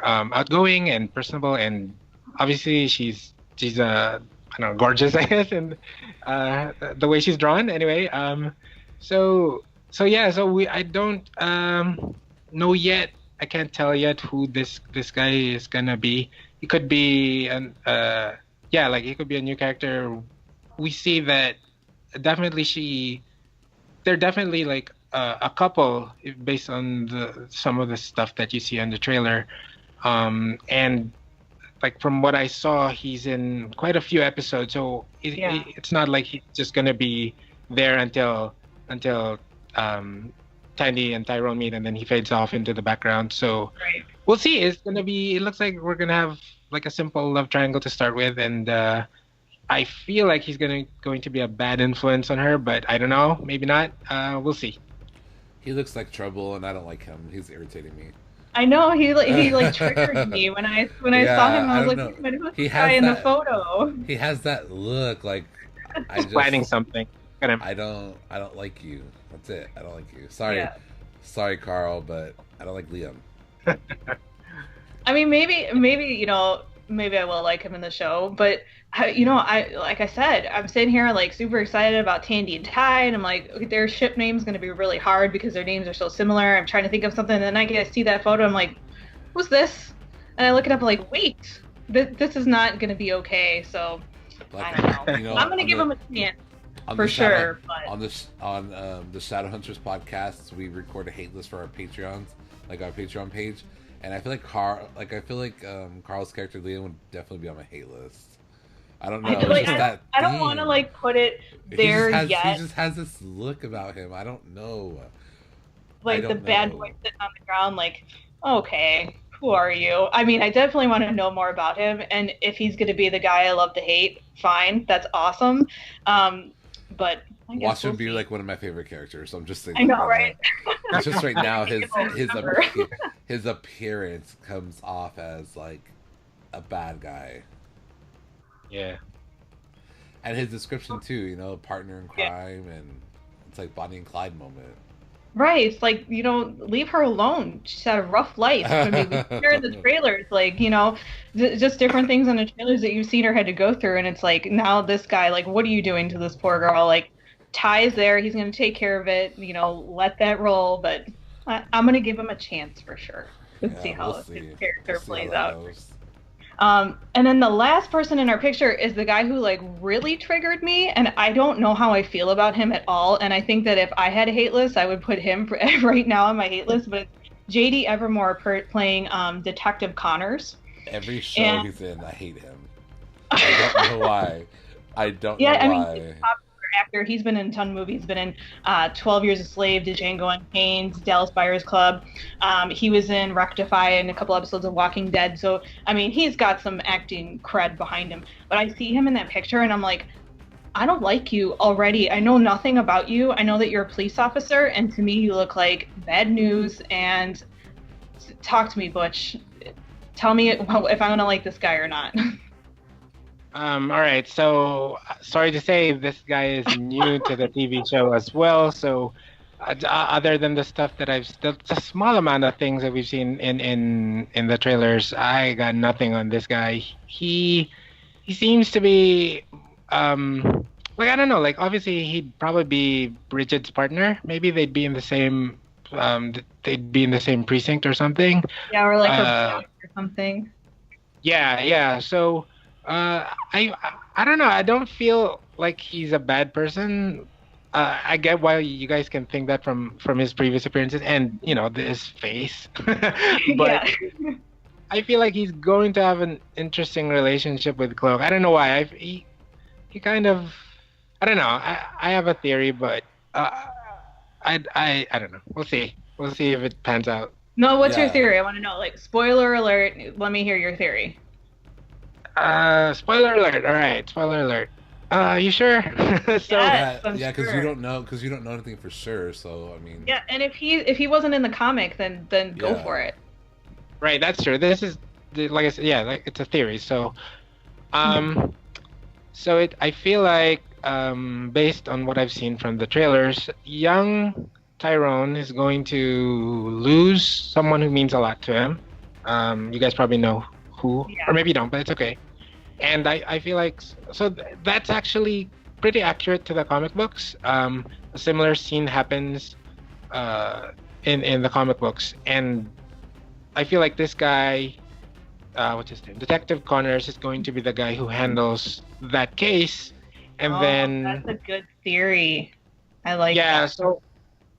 outgoing and personable, and obviously she's I don't know, gorgeous, I guess, and the way she's drawn anyway. So I don't know yet. I can't tell yet who this guy is gonna be. He could be he could be a new character. We see that definitely they're definitely like a couple based on some of the stuff that you see on the trailer, and like from what I saw, he's in quite a few episodes, so it's not like he's just gonna be there until Tandy and Tyrone meet, and then he fades off into the background. So We'll see. It looks like we're gonna have like a simple love triangle to start with, and I feel like he's going to be a bad influence on her, but I don't know, maybe not. We'll see. He looks like trouble, and I don't like him. He's irritating me. I know he triggered me when I saw him. I was like, wait, who's the guy in the photo? He has that look like he's planning something. I don't like you. That's it. I don't like you. Sorry, Carl, but I don't like Liam. I mean, maybe I will like him in the show, but like I said, I'm sitting here like super excited about Tandy and Ty, and I'm like, their ship name's going to be really hard because their names are so similar. I'm trying to think of something, and then I see that photo, I'm like, who's this? And I look it up, like, wait, this is not going to be okay. So I don't know. I'm going to give him a chance for sure. On the Shadowhunters podcast, we record a hate list for our Patreons, like our Patreon page, and I feel like Carl's character Liam would definitely be on my hate list. I don't know. I don't want to put it there yet. He just has this look about him. I don't know. Like the bad boy sitting on the ground, like, okay, who are you? I mean, I definitely want to know more about him, and if he's going to be the guy I love to hate, fine, that's awesome. But I guess watch him be like one of my favorite characters. So I'm just saying. I know, right? It's just right now his appearance comes off as like a bad guy. Yeah. And his description too, partner in crime, and it's like Bonnie and Clyde moment. Right. It's like, leave her alone. She's had a rough life. I mean, we see her in the trailers, like, just different things in the trailers that you've seen her had to go through. And it's like, now this guy, like, what are you doing to this poor girl? Like, Ty's there. He's going to take care of it. Let that roll. But I'm going to give him a chance for sure. Let's see how his character plays out. And then the last person in our picture is the guy who like really triggered me, and I don't know how I feel about him at all. And I think that if I had a hate list, I would put him right now on my hate list. But it's JD Evermore playing Detective Connors. Every show he's in, I hate him. I don't know why. I don't know why. I mean, he's a popular actor. He's been in a ton of movies. He's been in 12 Years a Slave, Django Unchained, Dallas Buyers Club. He was in Rectify and a couple episodes of Walking Dead. So, I mean, he's got some acting cred behind him. But I see him in that picture and I'm like, I don't like you already. I know nothing about you. I know that you're a police officer, and to me, you look like bad news. And talk to me, Butch. Tell me if I'm gonna like this guy or not. All right. So sorry to say, this guy is new to the TV show as well. So other than the stuff that the small amount of things that we've seen in the trailers, I got nothing on this guy. He seems to be like, I don't know, like obviously he'd probably be Bridget's partner. Maybe they'd be in the same precinct or something. Yeah, or like or something. Yeah. So I don't know. I don't feel like he's a bad person. I get why you guys can think that from his previous appearances and, you know, his face. But I feel like he's going to have an interesting relationship with Cloak. I don't know why. He kind of, I don't know. I have a theory, but I don't know. We'll see. We'll see if it pans out. No, what's your theory? I want to know. Like, spoiler alert. Let me hear your theory. Spoiler alert. All right, spoiler alert. You sure? So, because sure. you don't know anything for sure. So I mean. Yeah, and if he wasn't in the comic, then go for it. Right, that's true. This is like I said, like it's a theory. So, I feel like based on what I've seen from the trailers, young Tyrone is going to lose someone who means a lot to him. You guys probably know who, or maybe you don't, but it's okay. And I feel like that's actually pretty accurate to the comic books. A similar scene happens in the comic books, and I feel like this guy, what's his name, Detective Connors, is going to be the guy who handles that case, and then that's a good theory. I like that. Yeah, so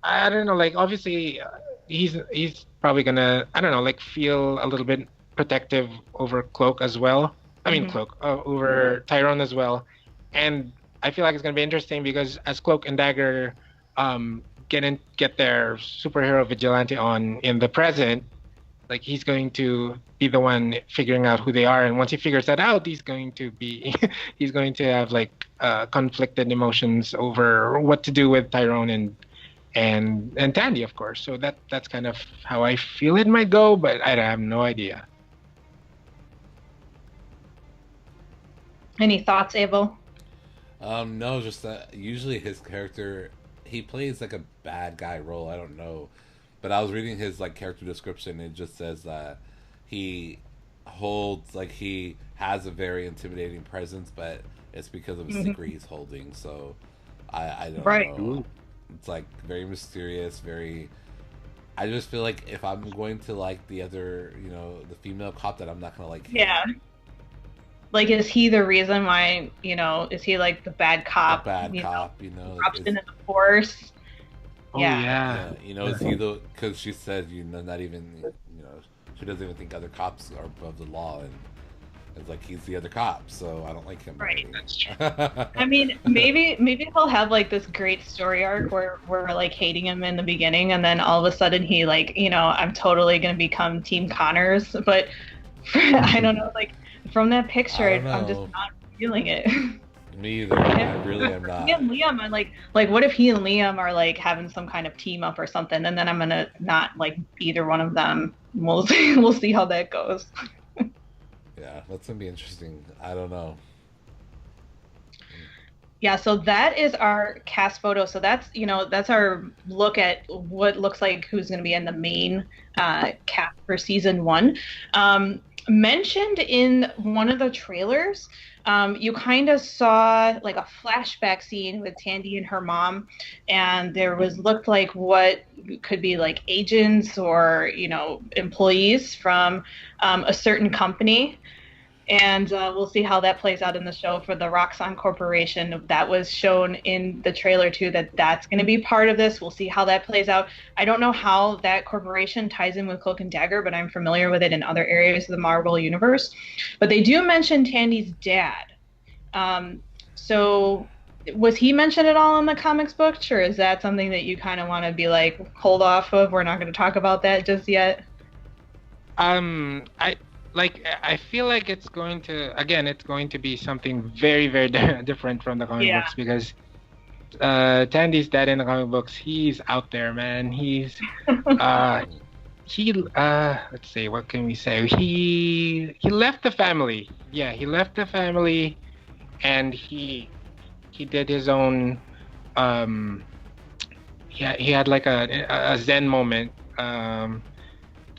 I don't know, like obviously he's probably gonna, I don't know, like feel a little bit protective over Cloak as well. I mean Cloak over Tyrone as well, and I feel like it's gonna be interesting because as Cloak and Dagger get their superhero vigilante on in the present, like he's going to be the one figuring out who they are, and once he figures that out, he's going to have like conflicted emotions over what to do with Tyrone and Tandy, of course. So that's kind of how I feel it might go, but I have no idea. Any thoughts, Abel? No, just that usually his character, he plays like a bad guy role. I don't know, but I was reading his like character description. And it just says that he has a very intimidating presence, but it's because of a secret he's holding. So I don't know. It's like very mysterious, very. I just feel like if I'm going to like the other, the female cop, that I'm not gonna like him. Yeah. Like, is he the reason why, is he like the bad cop? The bad cop, Drops into the force. Oh, yeah. Is he because she said, not even, she doesn't even think other cops are above the law, and it's like he's the other cop, so I don't like him. Right, that's true. I mean, maybe he'll have like this great story arc where we're like hating him in the beginning, and then all of a sudden he like, I'm totally gonna become Team Connors, but I don't know, like. From that picture, I'm just not feeling it. Me either. I really am not. He and Liam, I'm like, what if he and Liam are like having some kind of team up or something, and then I'm gonna not like either one of them. We'll see how that goes. Yeah, that's gonna be interesting. I don't know. Yeah, so that is our cast photo. So that's our look at what looks like who's gonna be in the main cast for season 1. Mentioned in one of the trailers, you kind of saw like a flashback scene with Tandy and her mom, and there looked like what could be like agents or employees from a certain company. And we'll see how that plays out in the show for the Roxxon Corporation. That was shown in the trailer too, that's going to be part of this. We'll see how that plays out. I don't know how that corporation ties in with Cloak and Dagger, but I'm familiar with it in other areas of the Marvel Universe. But they do mention Tandy's dad. So Was he mentioned at all in the comics book, or is that something that you kind of want to be like, hold off of? We're not going to talk about that just yet. I feel like it's going to be something very, very different from the comic books, because Tandy's dad in the comic books, he's out there, man. He's let's see, what can we say? He left the family. Yeah, he left the family, and he did his own. He had like a Zen moment.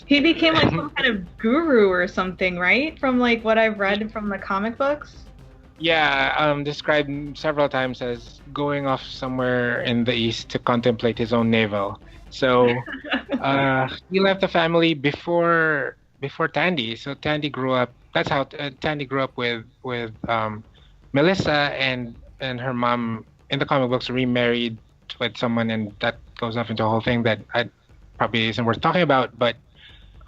He became like some kind of guru or something, right? From like what I've read from the comic books. Yeah, described several times as going off somewhere in the east to contemplate his own navel. So he left the family before Tandy. So Tandy grew up. That's how Tandy grew up with Melissa, and her mom in the comic books remarried with someone, and that goes off into a whole thing that I probably isn't worth talking about. But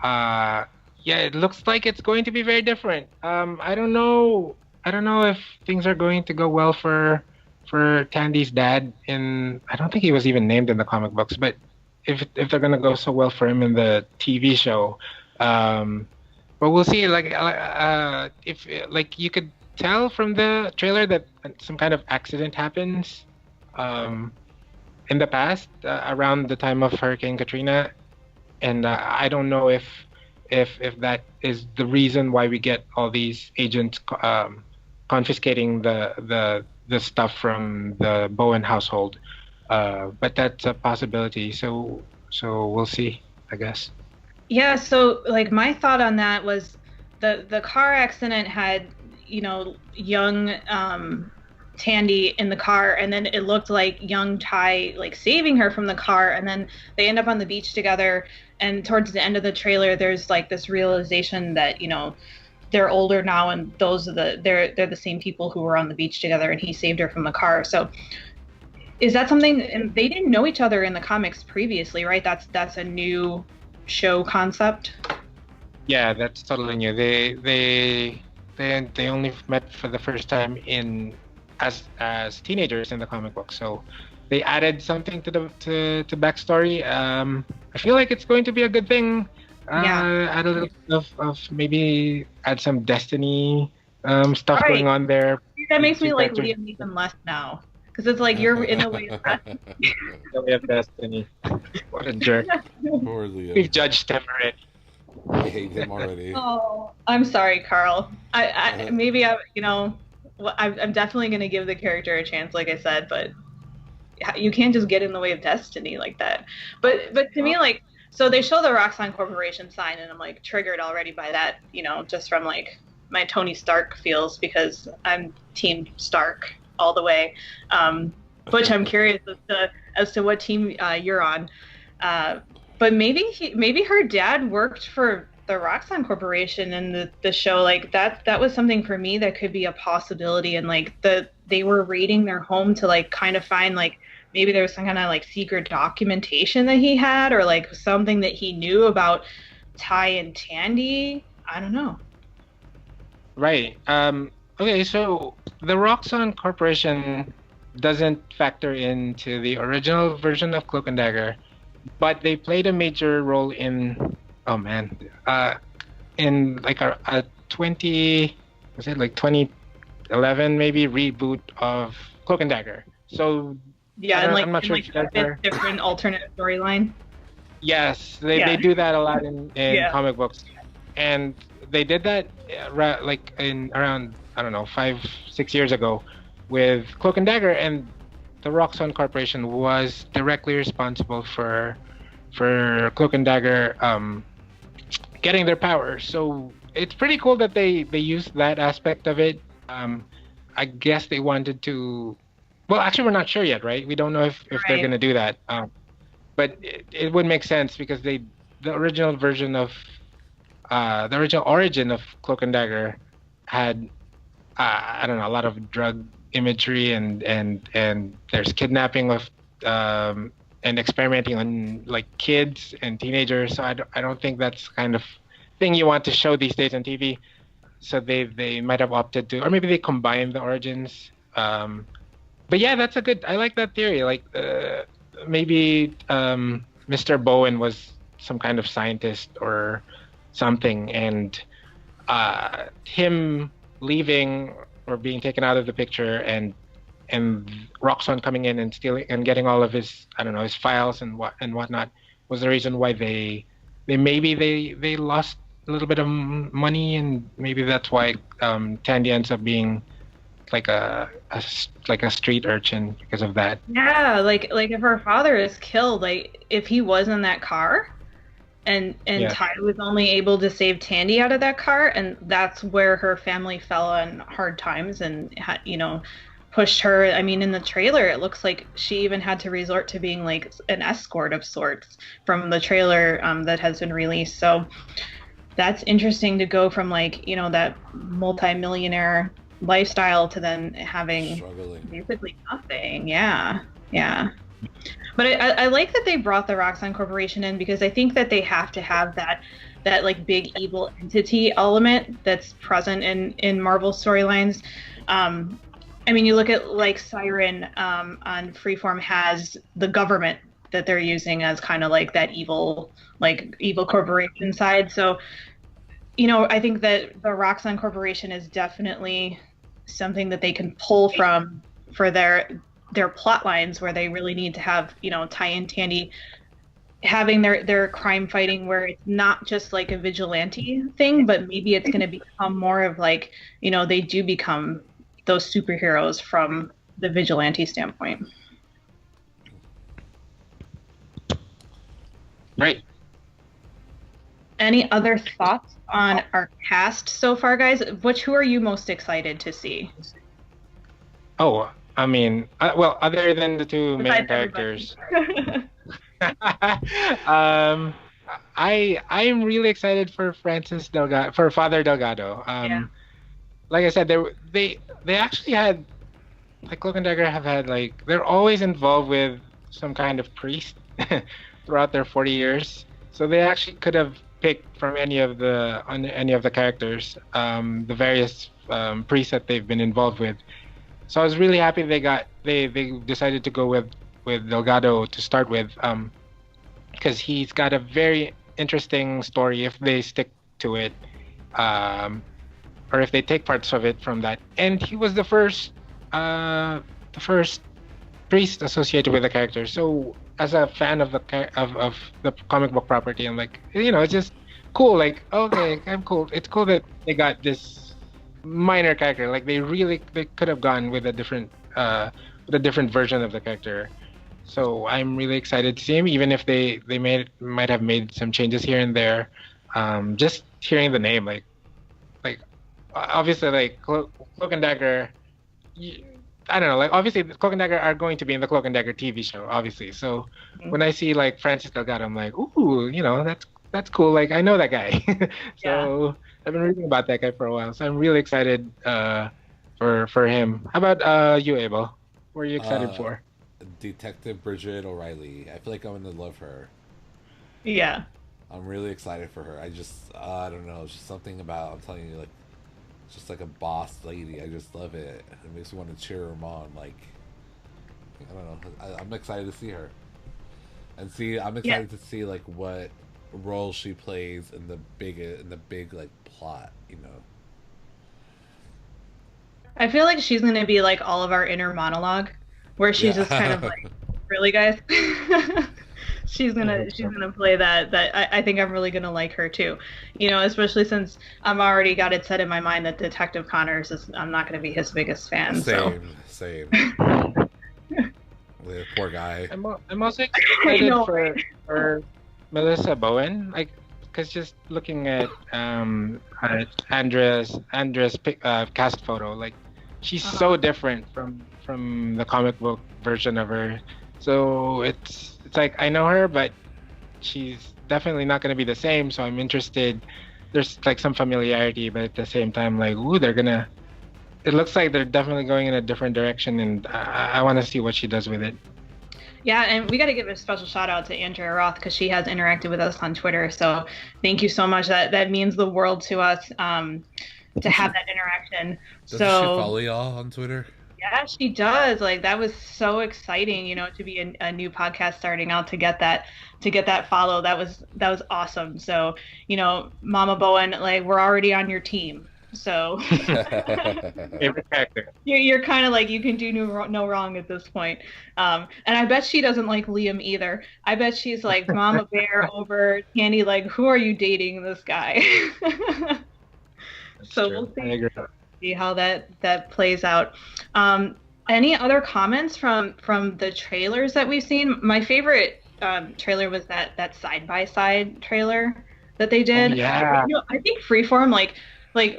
yeah, it looks like it's going to be very different. I don't know if things are going to go well for Tandy's dad. I don't think he was even named in the comic books, but if they're gonna go so well for him in the TV show, but we'll see. Like if like you could tell from the trailer that some kind of accident happens in the past around the time of Hurricane Katrina, and I don't know if that is the reason why we get all these agents confiscating the stuff from the Bowen household, but that's a possibility. So we'll see, I guess. Yeah. So like my thought on that was the car accident had young Tandy in the car, and then it looked like young Ty like saving her from the car, and then they end up on the beach together. And towards the end of the trailer, there's like this realization that they're older now, and they're the same people who were on the beach together, and he saved her from the car. So is that something? And they didn't know each other in the comics previously, right? That's a new show concept. Yeah, that's totally new. They only met for the first time as teenagers in the comic book. So they added something to backstory. I feel like it's going to be a good thing. Add a little bit of way add some Destiny stuff going on there. That makes me like Liam Neeson less now, because it's like you're in the way of Destiny. The way of Destiny. What a jerk. Poor Liam. We've judged him already. I hate him already. Oh, I'm sorry, Carl. I'm definitely gonna give the character a chance, like I said, but you can't just get in the way of Destiny like that. But to me, like, so they show the Roxxon Corporation sign, and I'm like triggered already by that, just from like my Tony Stark feels, because I'm Team Stark all the way. Butch, I'm curious as to what team you're on. But maybe her dad worked for the Roxxon Corporation in the show. Like that was something for me that could be a possibility. And like they were raiding their home to like kind of find like maybe there was some kind of like secret documentation that he had, or like something that he knew about Ty and Tandy. I don't know. Right. Okay, so the Roxxon Corporation doesn't factor into the original version of Cloak and Dagger, but they played a major role in in like a 2011 maybe reboot of Cloak and Dagger. So yeah, and I'm not sure if a different alternate storyline. Yes, they do that a lot in comic books, and they did that like in around 5-6 years ago with Cloak and Dagger, and the Roxxon Corporation was directly responsible for Cloak and Dagger getting their power. So it's pretty cool that they used that aspect of it. I guess they wanted to. Well, actually, we're not sure yet, right? We don't know if they're going to do that. But it would make sense, because the original version of the original origin of Cloak and Dagger had a lot of drug imagery, and there's kidnapping of and experimenting on like kids and teenagers. So I don't think that's kind of thing you want to show these days on TV. So they might have opted to, or maybe they combine the origins. but yeah, that's a good. I like that theory. Like maybe Mr. Bowen was some kind of scientist or something, and him leaving or being taken out of the picture, and Roxxon coming in and stealing and getting all of his, I don't know, his files and whatnot was the reason why they lost a little bit of money, and maybe that's why Tandy ends up being like a street urchin because of that. Yeah, like if her father is killed, like if he was in that car, and Ty was only able to save Tandy out of that car, and that's where her family fell on hard times and pushed her. I mean, in the trailer, it looks like she even had to resort to being like an escort of sorts from the trailer that has been released. So that's interesting to go from that multi-millionaire lifestyle to then having basically nothing. Yeah. But I like that they brought the Roxxon Corporation in, because I think that they have to have that like big evil entity element that's present in Marvel storylines. I mean, you look at like Siren on Freeform has the government that they're using as kind of like that evil corporation side. So, I think that the Roxxon Corporation is definitely something that they can pull from for their plot lines, where they really need to have, Ty and Tandy having their crime fighting, where it's not just like a vigilante thing, but maybe it's going to become more of like, they do become those superheroes from the vigilante standpoint. Right. Any other thoughts on our cast so far, guys? Who are you most excited to see? Oh, I mean, well, other than the two main characters, I'm really excited for Father Delgado. Like I said, they actually had, like, Cloak and Dagger have had, like, they're always involved with some kind of priest throughout their 40 years. So they actually could have picked from any of the characters, the various priests that they've been involved with. So I was really happy they decided to go with Delgado to start with, because he's got a very interesting story if they stick to it, or if they take parts of it from that. And he was the first priest associated with the character. So as a fan of the comic book property, I'm like, it's just cool. Like, okay, I'm cool. It's cool that they got this minor character. Like they could have gone with a different version of the character. So I'm really excited to see him, even if they might have made some changes here and there. Just hearing the name, like obviously, like Cloak and Dagger, I don't know, like obviously Cloak and Dagger are going to be in the Cloak and Dagger TV show, obviously. So when I see like Francis Delgado, I'm like, ooh, that's cool. Like I know that guy. So I've been reading about that guy for a while. So I'm really excited for him. How about you, Abel? What are you excited for? Detective Bridget O'Reilly. I feel like I'm gonna love her. Yeah. I'm really excited for her. I don't know. It's just something about, I'm telling you, like, just like a boss lady. I just love it. It makes me want to cheer her on. Like, I don't know. I'm excited to see her, and I'm excited to see like what role she plays in the big like plot. I feel like she's gonna be like all of our inner monologue, where she's just kind of like, really, guys. She's gonna play that. I think I'm really gonna like her too, especially since I've already got it set in my mind that Detective Connors I'm not gonna be his biggest fan. Same. The poor guy. I'm also excited for Melissa Bowen, like, because just looking at Andrea's cast photo, like she's so different from the comic book version of her. So it's like I know her, but she's definitely not going to be the same. So I'm interested. There's like some familiarity, but at the same time, like, ooh, it looks like they're definitely going in a different direction, and I want to see what she does with it. Yeah, and we got to give a special shout out to Andrea Roth, because she has interacted with us on Twitter. So thank you so much. That means the world to us, to have that interaction. Doesn't she follow y'all on Twitter? Yeah, she does. Like that was so exciting, to be a new podcast starting out to get that follow. That was awesome. So, Mama Bowen, like we're already on your team. So Favorite character. you're kind of like you can do no wrong at this point. And I bet she doesn't like Liam either. I bet she's like Mama Bear over Tandy. Like, who are you dating, this guy? So True. we'll see how that plays out. Any other comments from the trailers that we've seen? My favorite trailer was that side by side trailer that they did. Oh, yeah. I think Freeform, like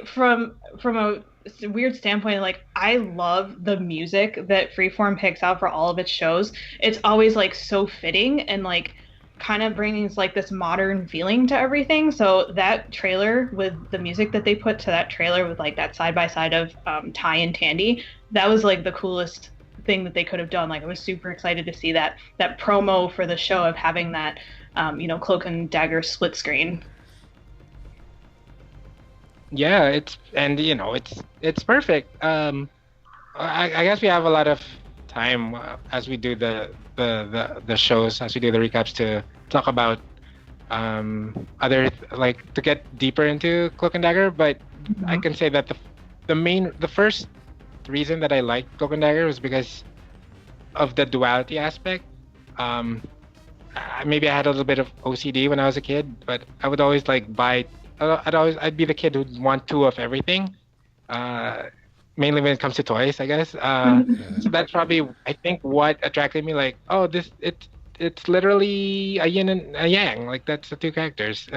from a weird standpoint, like I love the music that Freeform picks out for all of its shows. It's always like so fitting and like kind of brings like this modern feeling to everything. So that trailer with the music that they put to that trailer with like that side by side of Ty and Tandy, that was like the coolest thing that they could have done. Like I was super excited to see that promo for the show of having that Cloak and Dagger split screen. Yeah, it's perfect. I guess we have a lot of time as we do the shows, as we do the recaps, to talk about other, like, to get deeper into Cloak and Dagger. But I can say that the first reason that I liked Cloak and Dagger was because of the duality aspect. Maybe I had a little bit of OCD when I was a kid, but I would always like buy. I'd be the kid who'd want two of everything, mainly when it comes to toys, I guess. So that's probably, I think, what attracted me. Like, oh, it's literally a yin and a yang. Like that's the two characters.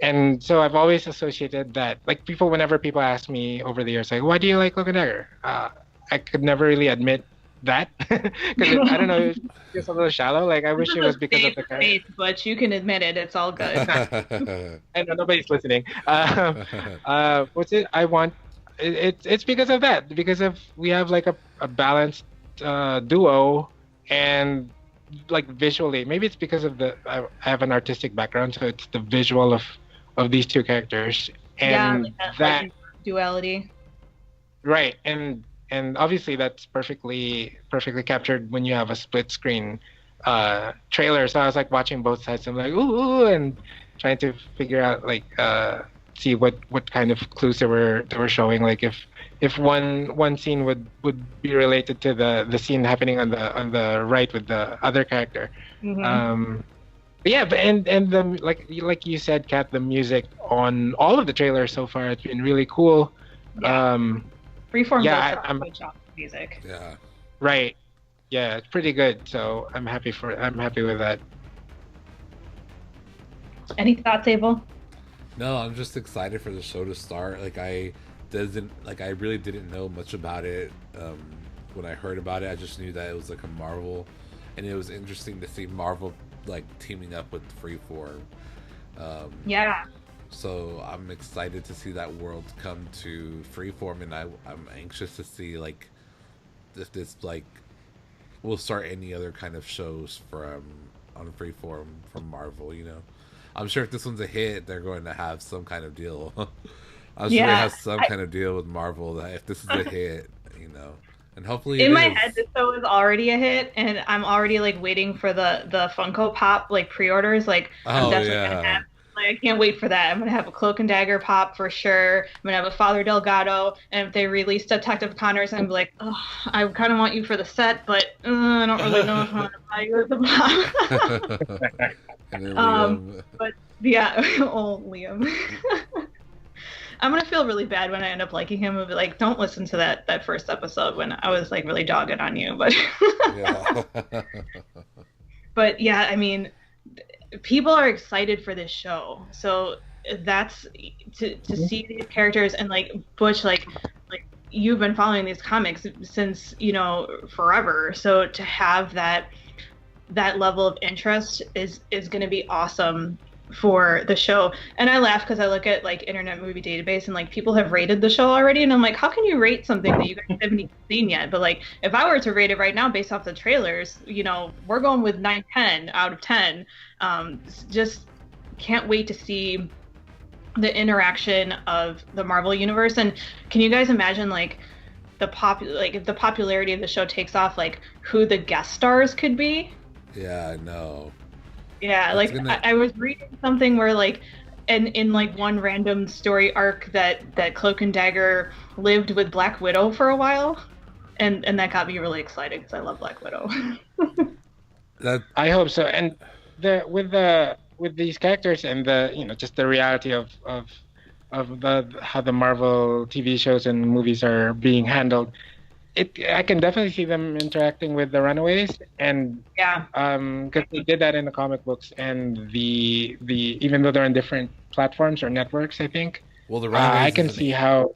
And so I've always associated that. Like whenever people ask me over the years, like, why do you like Cloak and Dagger? I could never really admit that because I don't know, it's just a little shallow. Like I wish it was because of the character. But you can admit it. It's all good. I know nobody's listening. What's it? It's because of that. Because of we have like a balanced duo, and like visually, maybe it's because of I have an artistic background, so it's the visual of these two characters and yeah, that like duality. Right, and obviously that's perfectly captured when you have a split screen trailer. So I was like watching both sides. I'm like ooh, and trying to figure out like see what kind of clues they were showing. Like if one scene would be related to the scene happening on the right with the other character. But yeah, and the like you said, Kat, the music on all of the trailers so far, it's been really cool. Yeah. Freeform does I'm a good job with music. Yeah. Right. Yeah, it's pretty good. So I'm happy with that. Any thoughts, Abel? No, I'm just excited for the show to start. Like I really didn't know much about it. When I heard about it, I just knew that it was like a Marvel, and it was interesting to see Marvel like teaming up with Freeform. Yeah. So I'm excited to see that world come to Freeform, and I'm anxious to see like if this like will start any other kind of shows on Freeform from Marvel. I'm sure if this one's a hit, they're going to have some kind of deal. I'm sure they have some kind of deal with Marvel that if this is a hit, and hopefully in my head this show is already a hit, and I'm already like waiting for the Funko Pop like pre-orders. Like I'm definitely gonna have. I can't wait for that. I'm going to have a Cloak and Dagger pop for sure. I'm going to have a Father Delgado. And if they release Detective Connors, I'm like, oh, I kind of want you for the set, but I don't really know if I want to buy you as a pop. And then Liam. But yeah, Liam. I'm going to feel really bad when I end up liking him. I'll be like, don't listen to that first episode when I was like really dogging on you. But Yeah. But yeah, I mean, people are excited for this show, so that's to see these characters. And like Butch, like you've been following these comics since forever, so to have that level of interest is going to be awesome for the show. And I laugh because I look at like Internet Movie Database and like people have rated the show already, and I'm like, how can you rate something that you guys haven't even seen yet? But like if I were to rate it right now based off the trailers, we're going with 9-10 out of 10. Just can't wait to see the interaction of the Marvel universe. And can you guys imagine like the if the popularity of the show takes off, like who the guest stars could be. Yeah, I know. Yeah, like I was reading something where like in like one random story arc that Cloak and Dagger lived with Black Widow for a while, and that got me really excited because I love Black Widow. I hope so. And with these characters and just the reality of how the Marvel TV shows and movies are being handled, I can definitely see them interacting with the Runaways, and because they did that in the comic books, and the even though they're on different platforms or networks, I think. Well, the Runaways I can see how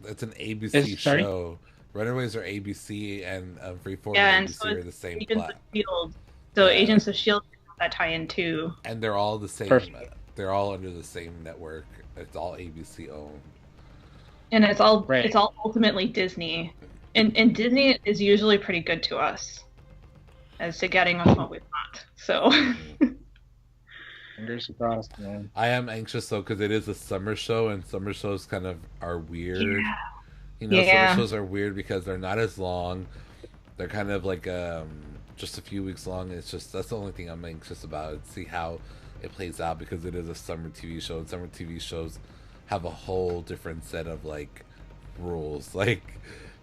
it's an ABC show. Runaways are ABC, and Freeform and ABC are the same platform. So Agents of S.H.I.E.L.D. have that tie-in too. And they're all the same. Perfect. They're all under the same network. It's all ABC owned. And it's all ultimately Disney. And Disney is usually pretty good to us as to getting us what we want. So fingers crossed, man. I am anxious though because it is a summer show, and summer shows kind of are weird. Yeah. Summer shows are weird because they're not as long. They're kind of like just a few weeks long. It's just that's the only thing I'm anxious about. See how it plays out because it is a summer TV show, and summer TV shows have a whole different set of like rules. Like,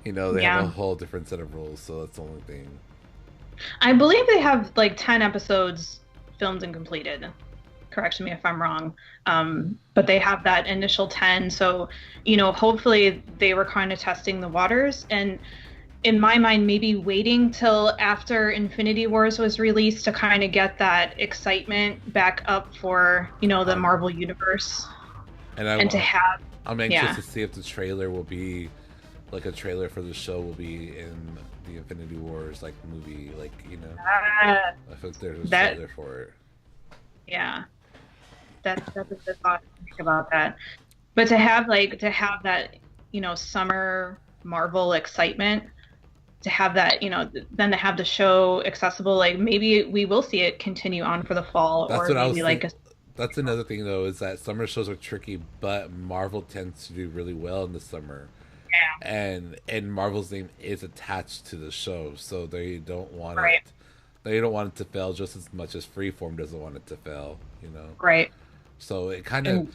they have a whole different set of rules, so that's the only thing. I believe they have like 10 episodes filmed and completed. Correct me if I'm wrong. But they have that initial 10, so hopefully they were kind of testing the waters, and in my mind maybe waiting till after Infinity Wars was released to kind of get that excitement back up for the Marvel universe, and to have. I'm anxious to see if the trailer will be like a trailer for the show will be in the Infinity Wars like movie, like I think there's a trailer for it. Yeah, that's a good thought to think about that. But to have that summer Marvel excitement, to have that then to have the show accessible, like maybe we will see it continue on for the fall. That's or what maybe I was that's another thing though, is that summer shows are tricky, but Marvel tends to do really well in the summer. Yeah. And Marvel's name is attached to the show, so they don't want it. They don't want it to fail just as much as Freeform doesn't want it to fail. Right. So it kind of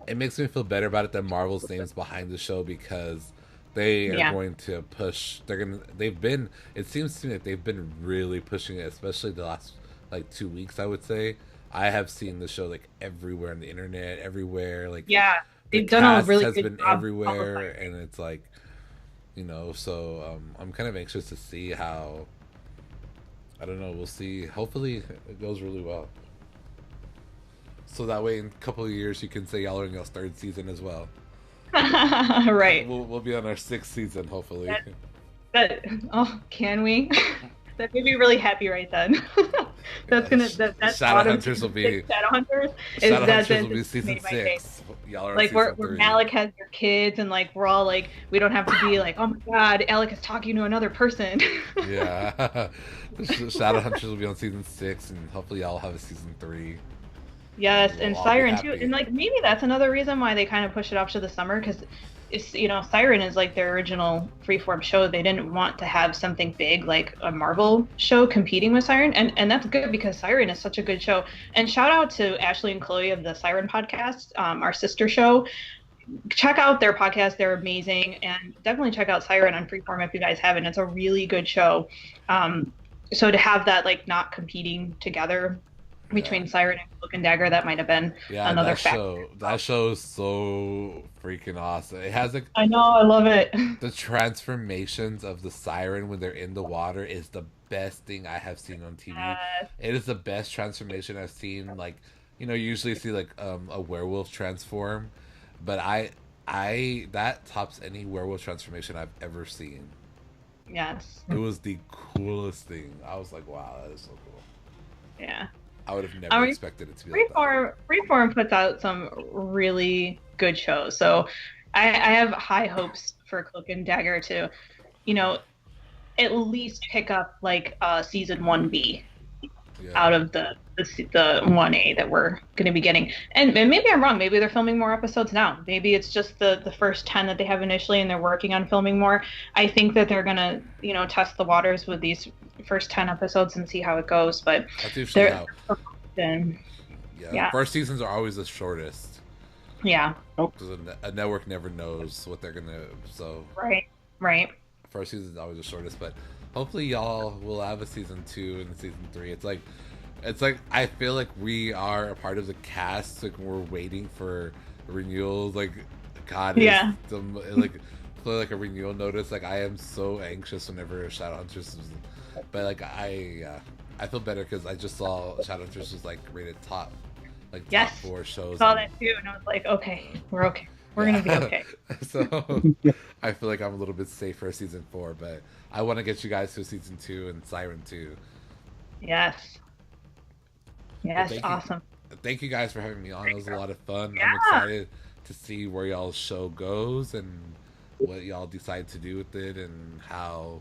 it makes me feel better about it that Marvel's name is behind the show because they are going to push. It seems to me like they've been really pushing it, especially the last like 2 weeks. I would say I have seen the show like everywhere on the internet, everywhere. Like they've done a really good been job everywhere, and it's like, so I'm kind of anxious to see how. I don't know. We'll see. Hopefully, it goes really well. So that way, in a couple of years, you can say y'all are in y'all's third season as well. Right. We'll be on our 6th season, hopefully. Can we? That made me really happy right then. That's Shadowhunters will be Shadowhunters will be season 6. Y'all are like where Alec has your kids, and like we're all like we don't have to be like, oh my god, Alec is talking to another person. Yeah. Shadowhunters will be on season 6, and hopefully y'all have a season 3. Yes, and Siren too, and like maybe that's another reason why they kind of push it off to the summer, because it's Siren is like their original Freeform show. They didn't want to have something big like a Marvel show competing with Siren, and that's good because Siren is such a good show. And shout out to Ashley and Chloe of the Siren podcast, our sister show. Check out their podcast; they're amazing, and definitely check out Siren on Freeform if you guys haven't. It's a really good show. So to have that like not competing together between Siren and Cloak and Dagger, that might have been another factor. That show is so freaking awesome. It has like I know, I love it. The transformations of the Siren when they're in the water is the best thing I have seen on TV. It is the best transformation I've seen. Like, you usually see like a werewolf transform, but I that tops any werewolf transformation I've ever seen. Yes. It was the coolest thing. I was like, wow, that is so cool. Yeah. I would have never expected it to be like that. Freeform puts out some really good shows, so I have high hopes for Cloak and Dagger to, at least pick up like season 1B. out of the 1A that we're going to be getting. And maybe I'm wrong. Maybe they're filming more episodes now. Maybe it's just the first 10 that they have initially, and they're working on filming more. I think that they're going to, test the waters with these first 10 episodes and see how it goes. But that's usually how. Yeah. First seasons are always the shortest. Yeah. Because a network never knows what they're gonna. So. Right. First season is always the shortest, but hopefully y'all will have a season 2 and season 3. It's like I feel like we are a part of the cast. Like we're waiting for renewals. Like God, yeah. Like a renewal notice. Like I am so anxious whenever Shadowhunters, but like I feel better because I just saw Shadowhunters was like rated top, like top 4 shows. I saw that too, and I was like, okay, we're okay. We're gonna be okay. So I feel like I'm a little bit safe for season 4, but I want to get you guys to season 2 and Siren 2. Yes, awesome. Thank you guys for having me on. It was a lot of fun. Yeah. I'm excited to see where y'all's show goes and what y'all decide to do with it and how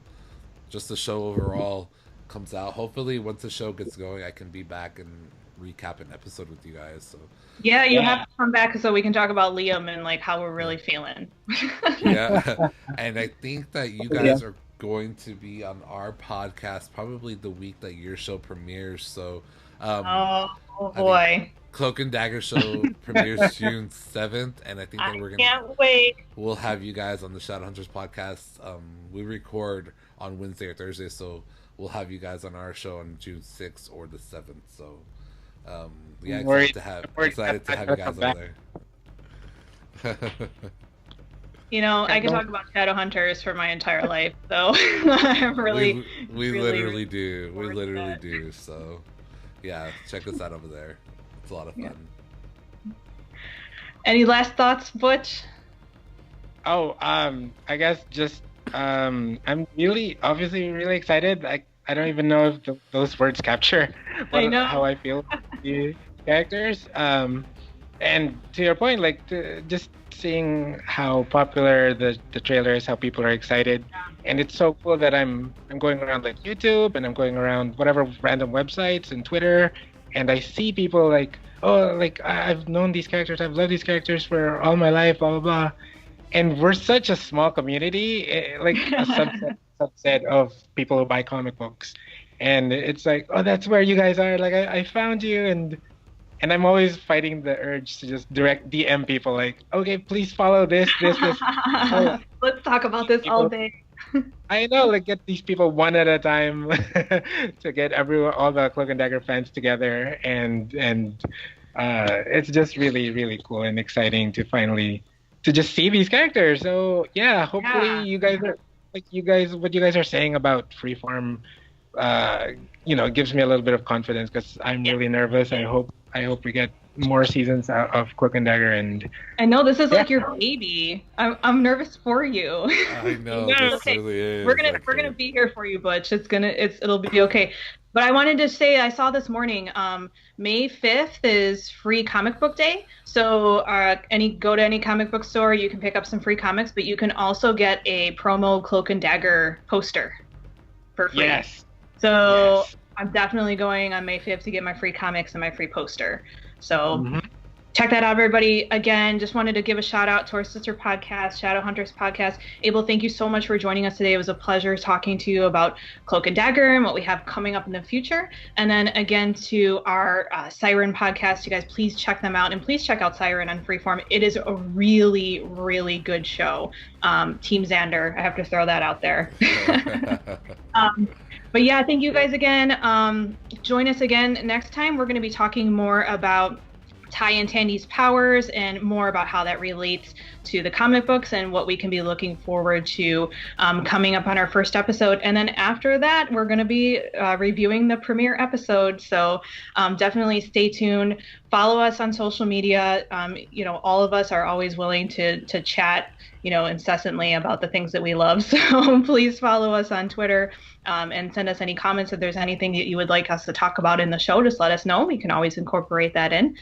just the show overall comes out. Hopefully once the show gets going, I can be back and recap an episode with you guys. So yeah, you have to come back so we can talk about Liam and like how we're really feeling. Yeah. And I think that you guys are going to be on our podcast probably the week that your show premieres. So oh boy. Cloak and Dagger show premieres June 7th, and I think that we're gonna can't wait. We'll have you guys on the Shadowhunters podcast. We record on Wednesday or Thursday, so we'll have you guys on our show on June 6th or the 7th. So excited to have you guys on there. I can talk about Shadowhunters for my entire life, so I'm really we literally do. So yeah, check us out over there. It's a lot of fun. Yeah. Any last thoughts, Butch? Oh, I guess just I'm obviously really excited. I don't even know if those words capture how I feel about the characters. And to your point, like just seeing how popular the trailer is, how people are excited, and it's so cool that I'm going around like YouTube and I'm going around whatever random websites and Twitter, and I see people like, oh, like I've known these characters, I've loved these characters for all my life, blah blah blah, and we're such a small community, like a subset of people who buy comic books, and it's like, oh, that's where you guys are. Like I found you, and I'm always fighting the urge to just direct DM people, like, okay, please follow this. Oh, let's talk about this all day. I know, like get these people one at a time to get all the Cloak and Dagger fans together, and it's just really, really cool and exciting to finally to just see these characters. So yeah, hopefully you guys are what you guys are saying about Freeform, gives me a little bit of confidence because I'm really nervous. I hope we get more seasons out of Cloak and Dagger, and I know this is like your baby. I'm nervous for you. I know this okay. really is. We're gonna be here for you, Butch. It'll be okay. But I wanted to say, I saw this morning, May 5th is Free Comic Book Day. So go to any comic book store, you can pick up some free comics, but you can also get a promo Cloak and Dagger poster for free. Yes. So I'm definitely going on May 5th to get my free comics and my free poster. So check that out, everybody. Again, just wanted to give a shout out to our sister podcast, Shadowhunters podcast. Abel, thank you so much for joining us today. It was a pleasure talking to you about Cloak and Dagger and what we have coming up in the future. And then again to our Siren podcast. You guys, please check them out, and please check out Siren on Freeform. It is a really, really good show. Team Xander, I have to throw that out there. But yeah, thank you guys again. Join us again next time. We're going to be talking more about Ty and Tandy's powers and more about how that relates to the comic books and what we can be looking forward to coming up on our first episode. And then after that, we're going to be reviewing the premiere episode. So definitely stay tuned. Follow us on social media. All of us are always willing to chat, incessantly about the things that we love. So please follow us on Twitter and send us any comments. If there's anything that you would like us to talk about in the show, just let us know. We can always incorporate that in.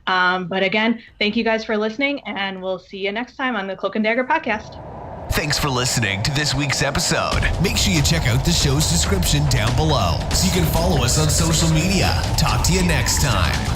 But again, thank you guys for listening, and we'll see you next time on the Cloak and Dagger podcast. Thanks for listening to this week's episode. Make sure you check out the show's description down below so you can follow us on social media. Talk to you next time.